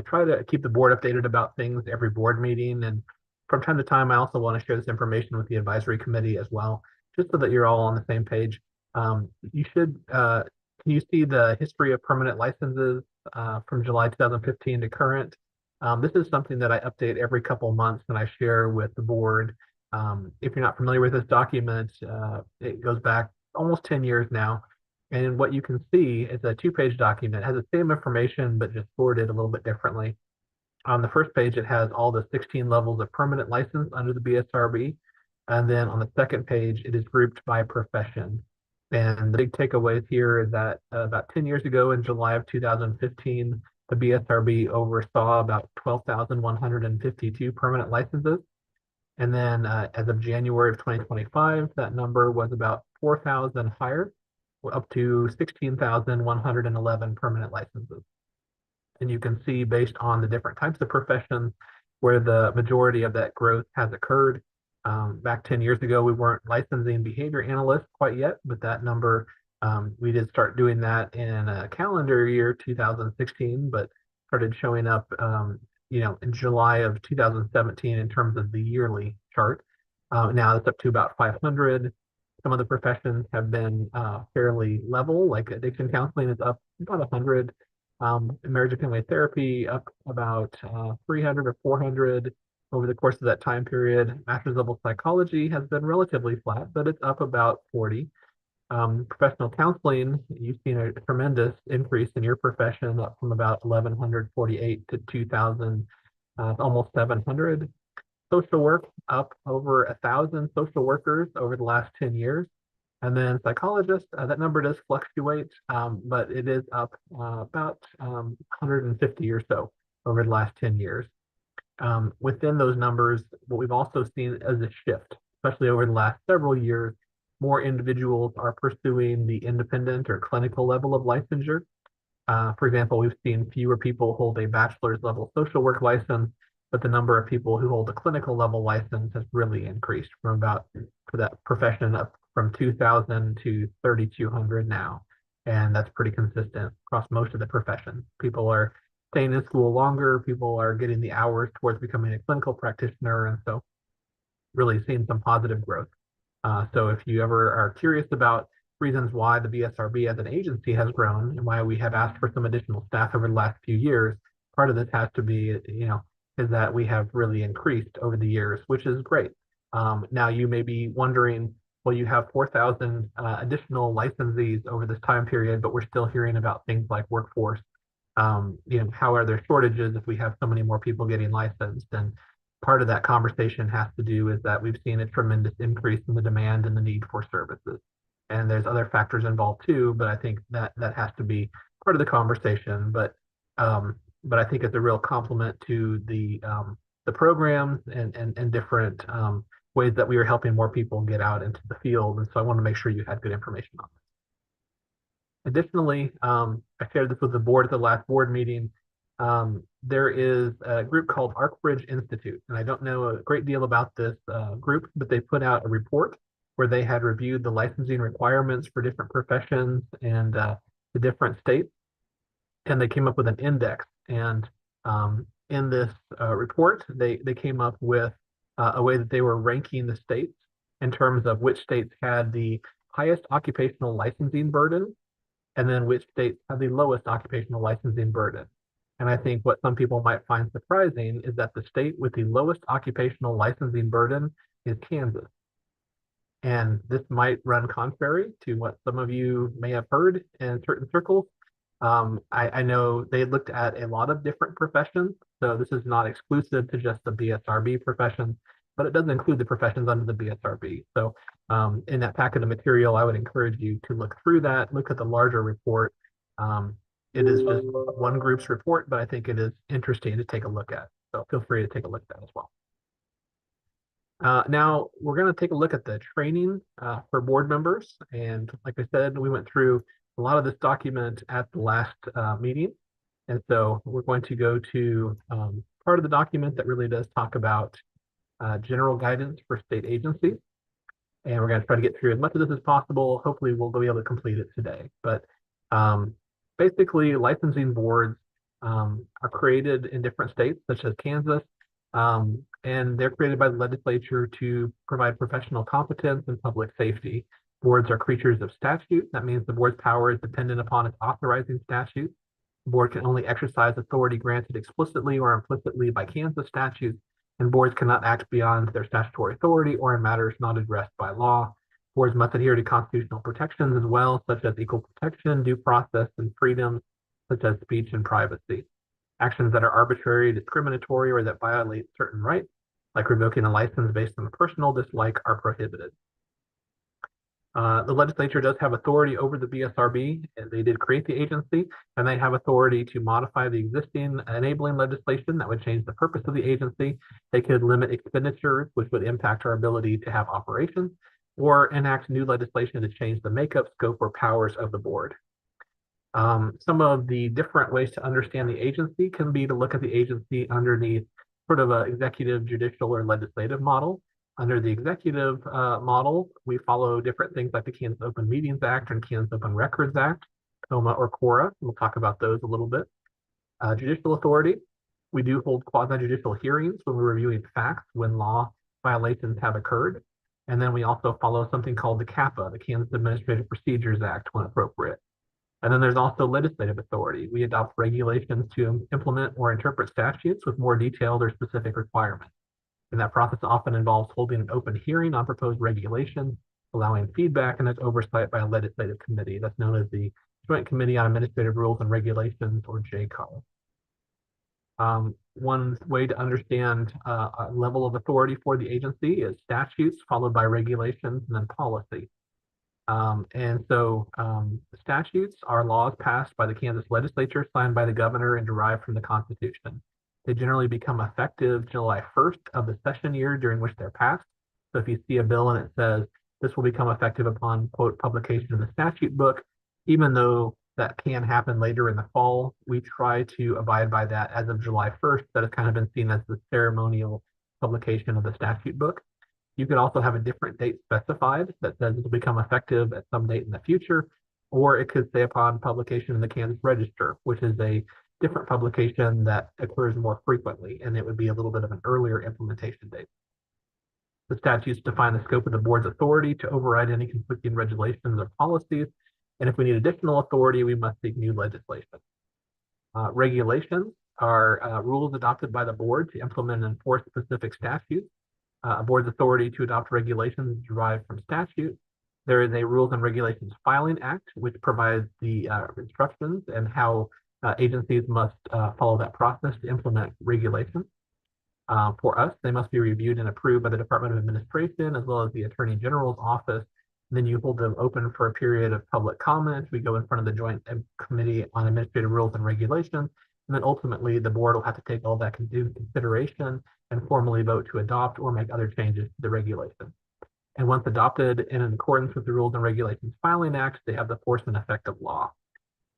try to keep the board updated about things every board meeting. And from time to time, I also want to share this information with the advisory committee as well, just so that you're all on the same page. You should, can you see the history of permanent licenses from July 2015 to current? This is something that I update every couple of months and I share with the board. If you're not familiar with this document, it goes back almost 10 years now. And what you can see is a 2-page document. It has the same information, but just sorted a little bit differently. On the first page, it has all the 16 levels of permanent license under the BSRB. And then on the second page, it is grouped by profession. And the big takeaways here is that about 10 years ago in July of 2015, the BSRB oversaw about 12,152 permanent licenses. And then as of January of 2025, that number was about 4,000 higher, up to 16,111 permanent licenses. And you can see based on the different types of professions where the majority of that growth has occurred. Back 10 years ago, we weren't licensing behavior analysts quite yet, but that number, we did start doing that in calendar year 2016, but started showing up in July of 2017 in terms of the yearly chart. Now it's up to about 500. Some of the professions have been fairly level, like addiction counseling is up about 100. Marriage and family therapy up about 300 or 400 over the course of that time period. Master's level psychology has been relatively flat, but it's up about 40. Professional counseling, you've seen a tremendous increase in your profession, up from about 1,148 to 2,000, almost 700. Social work up over 1,000 social workers over the last 10 years. And then psychologists, that number does fluctuate, but it is up about 150 or so over the last 10 years. Within those numbers, what we've also seen as a shift, especially over the last several years, more individuals are pursuing the independent or clinical level of licensure. For example, we've seen fewer people hold a bachelor's level social work license, but the number of people who hold a clinical level license has really increased from about, for that profession, up from 2,000 to 3,200 now. And that's pretty consistent across most of the professions. People are staying in school longer, people are getting the hours towards becoming a clinical practitioner, and so really seeing some positive growth. So if you ever are curious about reasons why the BSRB as an agency has grown and why we have asked for some additional staff over the last few years, part of this has to be, is that we have really increased over the years, which is great. Now you may be wondering, well, you have 4,000 additional licensees over this time period, but we're still hearing about things like workforce. How are there shortages if we have so many more people getting licensed? And part of that conversation has to do is that we've seen a tremendous increase in the demand and the need for services. And there's other factors involved too, but I think that has to be part of the conversation. But I think it's a real compliment to the programs and different ways that we are helping more people get out into the field. And so I want to make sure you had good information on that. Additionally, I shared this with the board at the last board meeting. There is a group called ArcBridge Institute, and I don't know a great deal about this group, but they put out a report where they had reviewed the licensing requirements for different professions and the different states, and they came up with an index. And in this report, they came up with a way that they were ranking the states in terms of which states had the highest occupational licensing burden, and then which states have the lowest occupational licensing burden. And I think what some people might find surprising is that the state with the lowest occupational licensing burden is Kansas. And this might run contrary to what some of you may have heard in certain circles. I know they looked at a lot of different professions, so this is not exclusive to just the BSRB professions, but it does include the professions under the BSRB. So in that packet of material, I would encourage you to look through that, look at the larger report. It is just one group's report, but I think it is interesting to take a look at. So feel free to take a look at that as well. Now we're going to take a look at the training for board members. And like I said, we went through a lot of this document at the last meeting. And so we're going to go to part of the document that really does talk about general guidance for state agencies. And we're going to try to get through as much of this as possible. Hopefully we'll be able to complete it today. But basically, licensing boards are created in different states, such as Kansas, and they're created by the legislature to provide professional competence and public safety. Boards are creatures of statute. That means the board's power is dependent upon its authorizing statute. The board can only exercise authority granted explicitly or implicitly by Kansas statutes, and boards cannot act beyond their statutory authority or in matters not addressed by law. Boards must adhere to constitutional protections as well, such as equal protection, due process, and freedoms, such as speech and privacy. Actions that are arbitrary, discriminatory, or that violate certain rights, like revoking a license based on a personal dislike, are prohibited. The legislature does have authority over the BSRB. They did create the agency, and they have authority to modify the existing enabling legislation that would change the purpose of the agency. They could limit expenditures, which would impact our ability to have operations, or enact new legislation to change the makeup, scope, or powers of the board. Some of the different ways to understand the agency can be to look at the agency underneath sort of an executive, judicial, or legislative model. Under the executive model, we follow different things like the Kansas Open Meetings Act and Kansas Open Records Act, COMA or CORA. We'll talk about those a little bit. Judicial authority. We do hold quasi-judicial hearings when we're reviewing facts when law violations have occurred. And then we also follow something called the CAPA, the Kansas Administrative Procedures Act, when appropriate. And then there's also legislative authority. We adopt regulations to implement or interpret statutes with more detailed or specific requirements. And that process often involves holding an open hearing on proposed regulations, allowing feedback, and that's oversight by a legislative committee. That's known as the Joint Committee on Administrative Rules and Regulations, or JCAR. One way to understand a level of authority for the agency is statutes, followed by regulations, and then policy. Statutes are laws passed by the Kansas legislature, signed by the governor, and derived from the Constitution. They generally become effective July 1st of the session year during which they're passed. So if you see a bill and it says this will become effective upon, quote, publication of the statute book, even though that can happen later in the fall, we try to abide by that as of July 1st. That has kind of been seen as the ceremonial publication of the statute book. You could also have a different date specified that says it will become effective at some date in the future, or it could say upon publication in the Kansas Register, which is a different publication that occurs more frequently, and it would be a little bit of an earlier implementation date. The statutes define the scope of the board's authority to override any conflicting regulations or policies, and if we need additional authority, we must seek new legislation. Regulations are rules adopted by the board to implement and enforce specific statutes. A board's authority to adopt regulations is derived from statute. There is a Rules and Regulations Filing Act, which provides the instructions and how agencies must follow that process to implement regulations. For us, they must be reviewed and approved by the Department of Administration as well as the Attorney General's office. And then you hold them open for a period of public comment. We go in front of the Joint Committee on Administrative Rules and Regulations. And then ultimately, the board will have to take all that into consideration and formally vote to adopt or make other changes to the regulation. And once adopted and in accordance with the Rules and Regulations Filing Act, they have the force and effect of law.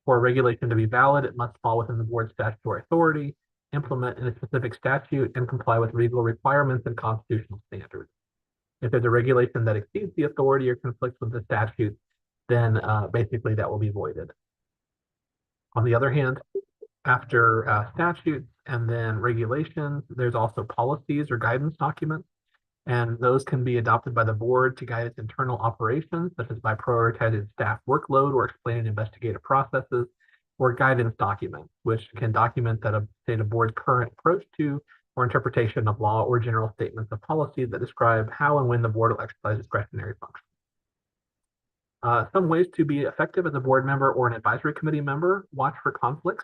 For a regulation to be valid, it must fall within the board's statutory authority, implement in a specific statute, and comply with legal requirements and constitutional standards. If there's a regulation that exceeds the authority or conflicts with the statute, then basically that will be voided. On the other hand, after statutes and then regulations, there's also policies or guidance documents, and those can be adopted by the board to guide its internal operations, such as by prioritizing staff workload or explaining investigative processes, or guidance documents, which can document that a board's current approach to or interpretation of law or general statements of policy that describe how and when the board will exercise discretionary functions. Some ways to be effective as a board member or an advisory committee member: watch for conflicts.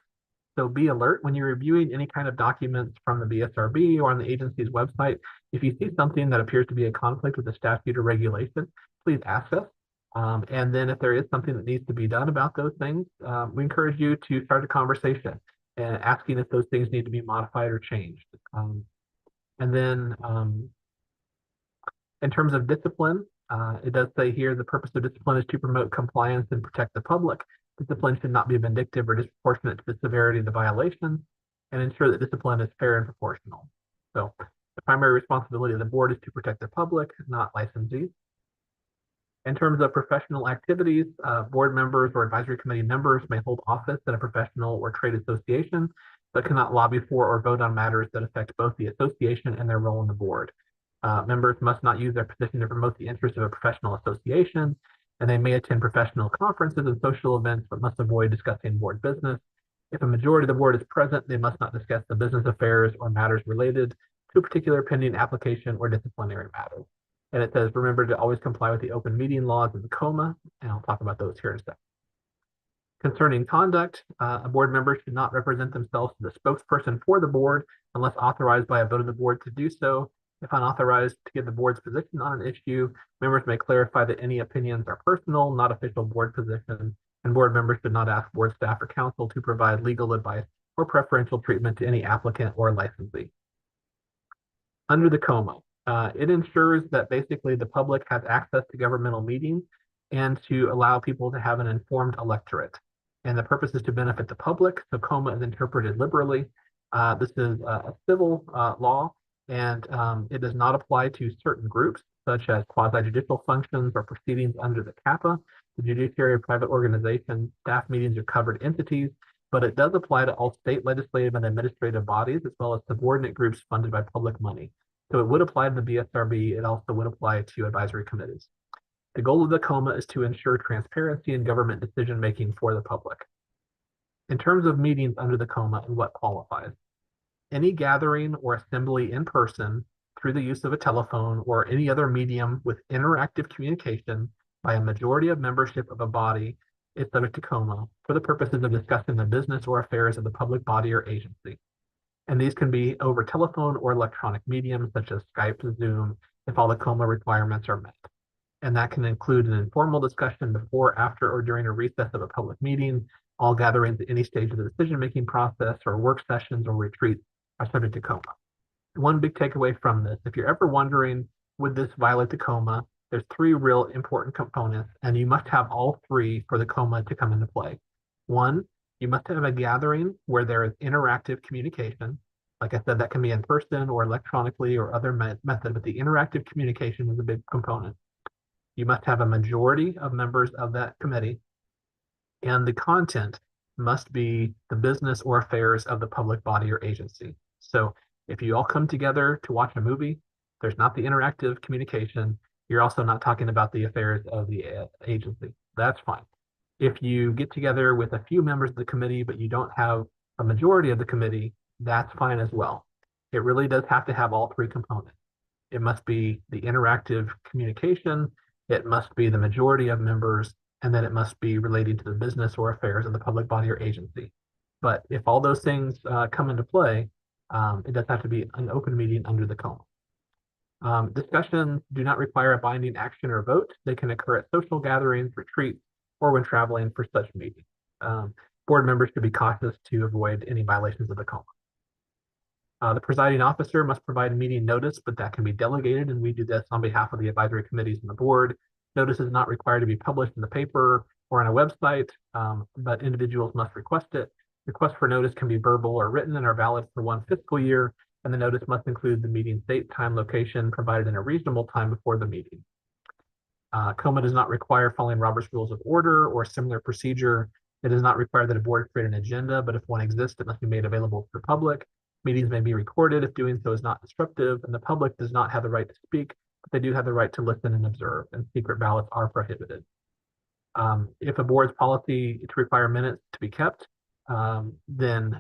So be alert when you're reviewing any kind of documents from the BSRB or on the agency's website. If you see something that appears to be a conflict with a statute or regulation, please ask us. And then if there is something that needs to be done about those things, we encourage you to start a conversation and asking if those things need to be modified or changed. In terms of discipline, it does say here the purpose of discipline is to promote compliance and protect the public. Discipline should not be vindictive or disproportionate to the severity of the violation, and ensure that discipline is fair and proportional. So the primary responsibility of the board is to protect the public, not licensees. In terms of professional activities, board members or advisory committee members may hold office in a professional or trade association, but cannot lobby for or vote on matters that affect both the association and their role on the board. Members must not use their position to promote the interests of a professional association, and they may attend professional conferences and social events, but must avoid discussing board business. If a majority of the board is present, they must not discuss the business affairs or matters related to a particular pending application or disciplinary matter. And it says, remember to always comply with the open meeting laws of the COMA, and I'll talk about those here in a second. Concerning conduct, a board member should not represent themselves as the spokesperson for the board unless authorized by a vote of the board to do so. If unauthorized to give the board's position on an issue, members may clarify that any opinions are personal, not official board positions, and board members should not ask board staff or counsel to provide legal advice or preferential treatment to any applicant or licensee. Under the COMA, it ensures that basically the public has access to governmental meetings and to allow people to have an informed electorate. And the purpose is to benefit the public, so COMA is interpreted liberally. This is a civil law, and it does not apply to certain groups, such as quasi-judicial functions or proceedings under the CAPA, the judiciary of private organizations, staff meetings, or covered entities. but it does apply to all state legislative and administrative bodies, as well as subordinate groups funded by public money. So it would apply to the BSRB. It also would apply to advisory committees. The goal of the COMA is to ensure transparency in government decision-making for the public. In terms of meetings under the COMA and what qualifies, any gathering or assembly in person through the use of a telephone or any other medium with interactive communication by a majority of membership of a body is subject to COMA for the purposes of discussing the business or affairs of the public body or agency. And these can be over telephone or electronic mediums such as Skype, Zoom, if all the COMA requirements are met. And that can include an informal discussion before, after, or during a recess of a public meeting. All gatherings at any stage of the decision-making process or work sessions or retreats are subject to COMA. One big takeaway from this, if you're ever wondering, would this violate the COMA, there's three real important components, and you must have all three for the COMA to come into play. One, you must have a gathering where there is interactive communication. Like I said, that can be in person or electronically or other method, but the interactive communication is a big component. You must have a majority of members of that committee, and the content must be the business or affairs of the public body or agency. So if you all come together to watch a movie, there's not the interactive communication. You're also not talking about the affairs of the agency. That's fine. If you get together with a few members of the committee, but you don't have a majority of the committee, that's fine as well. It really does have to have all three components. It must be the interactive communication, it must be the majority of members, and then it must be related to the business or affairs of the public body or agency. But if all those things come into play, it does have to be an open meeting under the COMA. Discussions do not require a binding action or vote. They can occur at social gatherings, retreats, or when traveling for such meetings. Board members should be cautious to avoid any violations of the COMA. The presiding officer must provide a meeting notice, but that can be delegated, and we do this on behalf of the advisory committees and the board. Notice is not required to be published in the paper or on a website, but individuals must request it. Requests for notice can be verbal or written and are valid for one fiscal year, and the notice must include the meeting date, time, location, provided in a reasonable time before the meeting. COMA does not require following Robert's Rules of Order or similar procedure. It does not require that a board create an agenda, but if one exists, it must be made available to the public. Meetings may be recorded if doing so is not disruptive, and the public does not have the right to speak, but they do have the right to listen and observe, and secret ballots are prohibited. If a board's policy to require minutes to be kept, then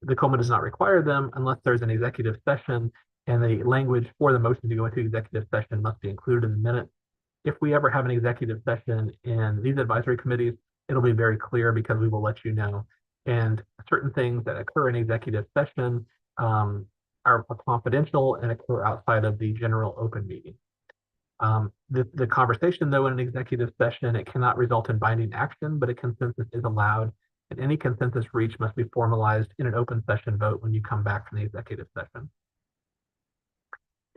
the COMA does not require them unless there's an executive session, and the language for the motion to go into executive session must be included in the minutes. If we ever have an executive session in these advisory committees, it'll be very clear because we will let you know. And certain things that occur in executive session are confidential and occur outside of the general open meeting. The conversation, though, in an executive session, it cannot result in binding action, but a consensus is allowed, and any consensus reached must be formalized in an open session vote when you come back from the executive session.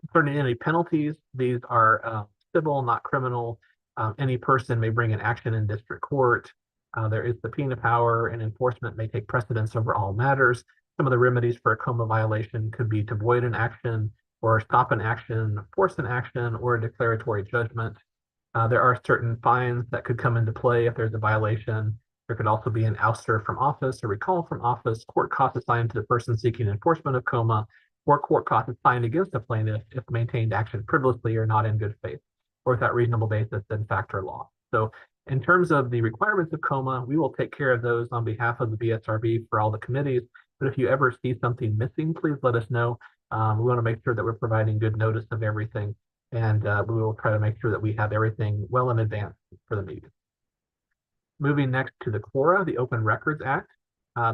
Concerning any penalties, these are civil, not criminal. Any person may bring an action in district court. There is subpoena power, and enforcement may take precedence over all matters. Some of the remedies for a COMA violation could be to void an action, or stop an action, force an action, or a declaratory judgment. There are certain fines that could come into play if there's a violation. There could also be an ouster from office, a recall from office, court costs assigned to the person seeking enforcement of COMA, or court costs assigned against the plaintiff if maintained action frivolously or not in good faith, or without reasonable basis in fact or law. So in terms of the requirements of COMA, we will take care of those on behalf of the BSRB for all the committees. But if you ever see something missing, please let us know. We want to make sure that we're providing good notice of everything, and we will try to make sure that we have everything well in advance for the meeting. Moving next to the QORA, the Open Records Act.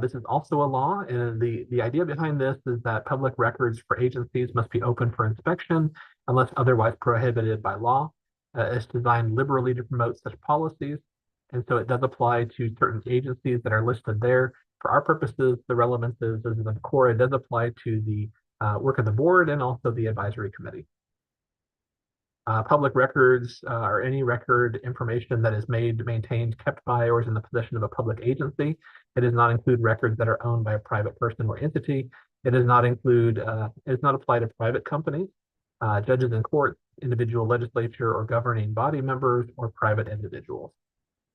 This is also a law, and the idea behind this is that public records for agencies must be open for inspection unless otherwise prohibited by law. It's designed liberally to promote such policies, and so it does apply to certain agencies that are listed there. For our purposes, the relevance is that the QORA does apply to the work of the board and also the advisory committee. Public records are any record information that is made, maintained, kept by, or is in the possession of a public agency. It does not include records that are owned by a private person or entity. It does not include, it does not apply to private companies, judges in courts, individual legislature or governing body members, or private individuals.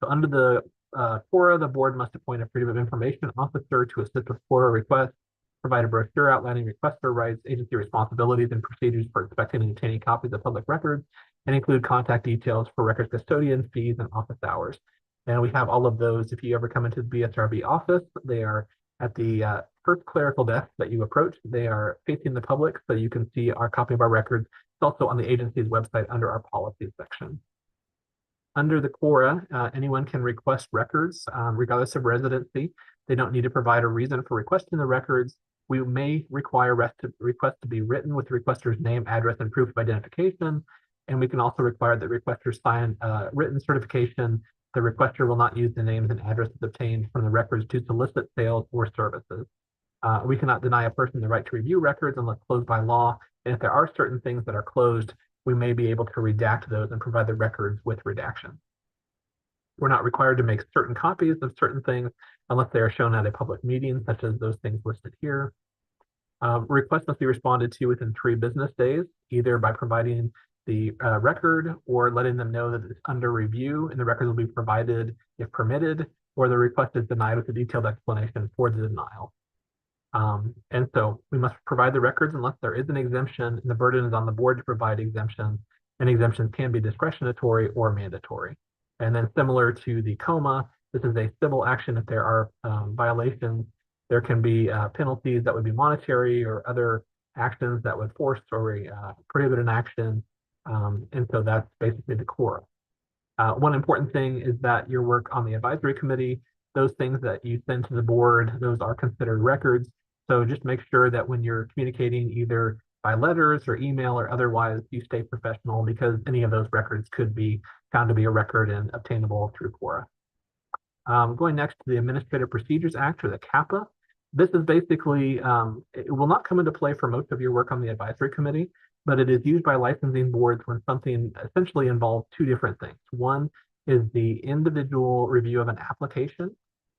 So under the Quora, the board must appoint a Freedom of Information officer to assist with Quora requests, provide a brochure outlining requester rights, agency responsibilities, and procedures for inspecting and obtaining copies of public records, and include contact details for records custodian, fees, and office hours. And we have all of those. If you ever come into the BSRB office, they are at the first clerical desk that you approach. They are facing the public, so you can see our copy of our records. It's also on the agency's website under our policies section. Under the Quora, anyone can request records regardless of residency. They don't need to provide a reason for requesting the records. We may require requests to be written with the requester's name, address, and proof of identification. And we can also require that requesters sign written certification. The requester will not use the names and addresses obtained from the records to solicit sales or services. We cannot deny a person the right to review records unless closed by law. And if there are certain things that are closed, we may be able to redact those and provide the records with redaction. We're not required to make certain copies of certain things unless they are shown at a public meeting, such as those things listed here. Requests must be responded to within 3 business days, either by providing the record or letting them know that it's under review and the record will be provided if permitted, or the request is denied with a detailed explanation for the denial. And so we must provide the records unless there is an exemption, and the burden is on the board to provide exemptions, and exemptions can be discretionary or mandatory. And then similar to the COMA, this is a civil action. If there are violations, there can be penalties that would be monetary or other actions that would force or prohibit an action. And so that's basically the Quora. One important thing is that your work on the advisory committee, those things that you send to the board, those are considered records. So just make sure that when you're communicating either by letters or email or otherwise, you stay professional, because any of those records could be found to be a record and obtainable through Quora. Going next to the Administrative Procedures Act, or the CAPA. This is basically, it will not come into play for most of your work on the advisory committee, but it is used by licensing boards when something essentially involves 2 different things. One is the individual review of an application.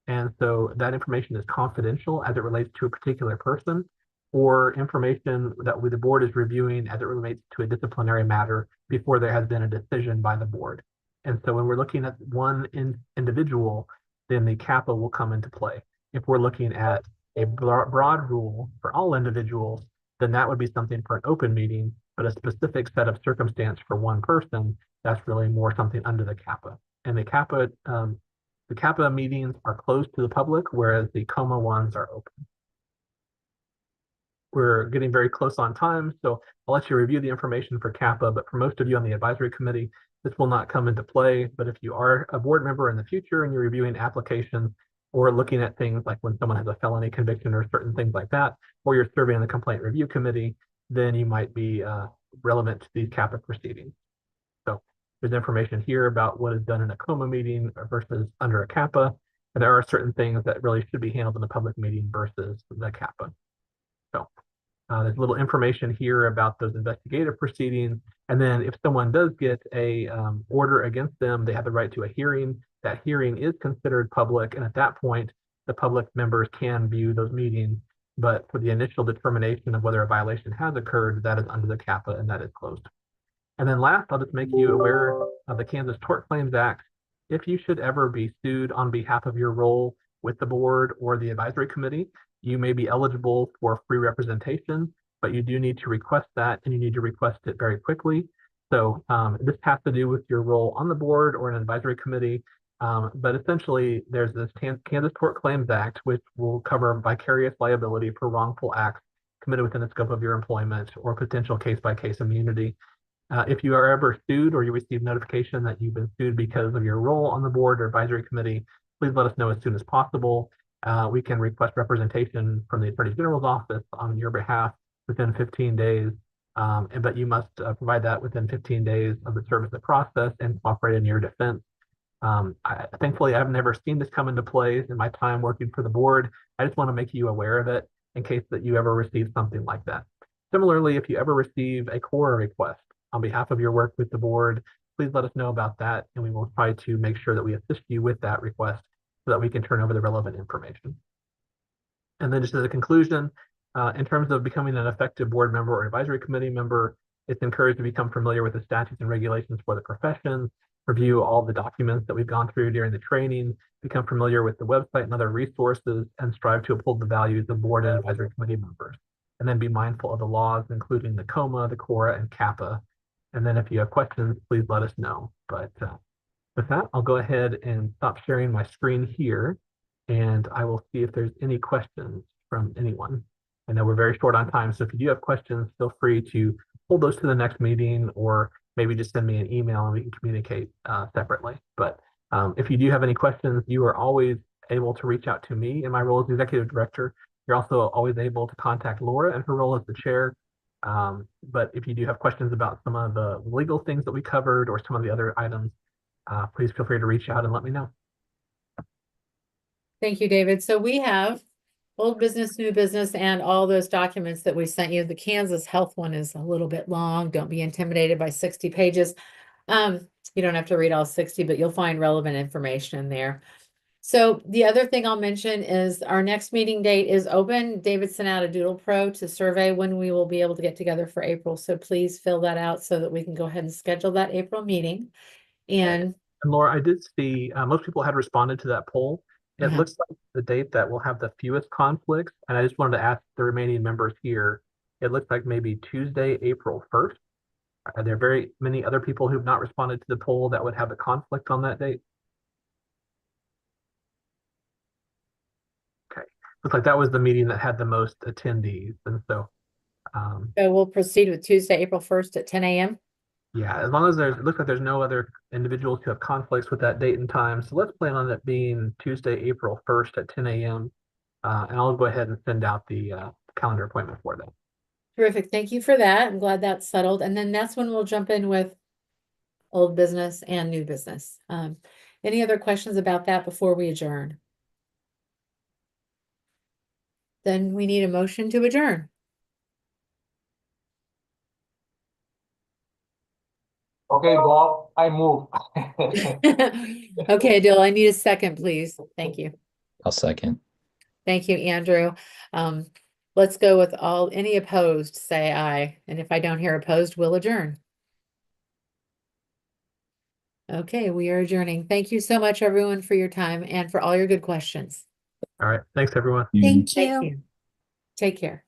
And so that information is confidential as it relates to a particular person, or information that the board is reviewing as it relates to a disciplinary matter before there has been a decision by the board. And so when we're looking at one individual, then the CAPA will come into play. If we're looking at a broad rule for all individuals, then that would be something for an open meeting, but a specific set of circumstance for one person, that's really more something under the CAPA. And the CAPA meetings are closed to the public, whereas the COMA ones are open. We're getting very close on time, so I'll let you review the information for CAPA, but for most of you on the advisory committee, this will not come into play. But if you are a board member in the future and you're reviewing applications or looking at things like when someone has a felony conviction or certain things like that, or you're serving on the complaint review committee, then you might be relevant to these CAPA proceedings. So there's information here about what is done in a COMA meeting versus under a CAPA. And there are certain things that really should be handled in a public meeting versus the CAPA. So there's a little information here about those investigative proceedings. And then if someone does get a order against them, they have the right to a hearing. That hearing is considered public. And at that point, the public members can view those meetings. But for the initial determination of whether a violation has occurred, that is under the CAPA and that is closed. And then last, I'll just make you aware of the Kansas Tort Claims Act. If you should ever be sued on behalf of your role with the board or the advisory committee, you may be eligible for free representation, but you do need to request that, and you need to request it very quickly. So this has to do with your role on the board or an advisory committee. But essentially, there's this Kansas Tort Claims Act, which will cover vicarious liability for wrongful acts committed within the scope of your employment or potential case-by-case immunity. If you are ever sued or you receive notification that you've been sued because of your role on the board or advisory committee, please let us know as soon as possible. We can request representation from the Attorney General's office on your behalf within 15 days, but you must provide that within 15 days of the service of process and cooperate in your defense. Thankfully, I've never seen this come into play in my time working for the board. I just want to make you aware of it in case that you ever receive something like that. Similarly, if you ever receive a Quora request on behalf of your work with the board, please let us know about that, and we will try to make sure that we assist you with that request so that we can turn over the relevant information. And then just as a conclusion, in terms of becoming an effective board member or advisory committee member, it's encouraged to become familiar with the statutes and regulations for the profession. review all the documents that we've gone through during the training, become familiar with the website and other resources, and strive to uphold the values of board and advisory committee members. And then be mindful of the laws, including the COMA, the CORA, and CAPA. And then if you have questions, please let us know. But with that, I'll go ahead and stop sharing my screen here, and I will see if there's any questions from anyone. I know we're very short on time, so if you do have questions, feel free to hold those to the next meeting, or maybe just send me an email and we can communicate separately. But if you do have any questions, you are always able to reach out to me in my role as executive director. You're also always able to contact Laura in her role as the chair. But if you do have questions about some of the legal things that we covered or some of the other items, please feel free to reach out and let me know. Thank you, David. So we have old business, new business, and all those documents that we sent you. The Kansas Health one is a little bit long. Don't be intimidated by 60 pages. You don't have to read all 60, but you'll find relevant information in there. So the other thing I'll mention is our next meeting date is open. David sent out a Doodle Pro to survey when we will be able to get together for April. So please fill that out so that we can go ahead and schedule that April meeting. And Laura, I did see most people had responded to that poll. It Uh-huh. looks like the date that will have the fewest conflicts, and I just wanted to ask the remaining members here. It looks like maybe Tuesday, April 1st. Are there very many other people who've not responded to the poll that would have a conflict on that date? Okay, looks like that was the meeting that had the most attendees, and so so we'll proceed with Tuesday, April 1st at 10 a.m. yeah, as long as it looks like there's no other individuals who have conflicts with that date and time. So let's plan on it being Tuesday, April 1st at 10 a.m. And I'll go ahead and send out the calendar appointment for that. Terrific. Thank you for that. I'm glad that's settled. And then that's when we'll jump in with old business and new business. Any other questions about that before we adjourn? Then we need a motion to adjourn. Okay, Bob, I move. Okay, Dill, I need a second, please. Thank you. I'll second. Thank you, Andrew. Let's go with any opposed, say aye. And if I don't hear opposed, we'll adjourn. Okay, we are adjourning. Thank you so much, everyone, for your time and for all your good questions. All right. Thanks, everyone. Thank Thank you. you. Take care.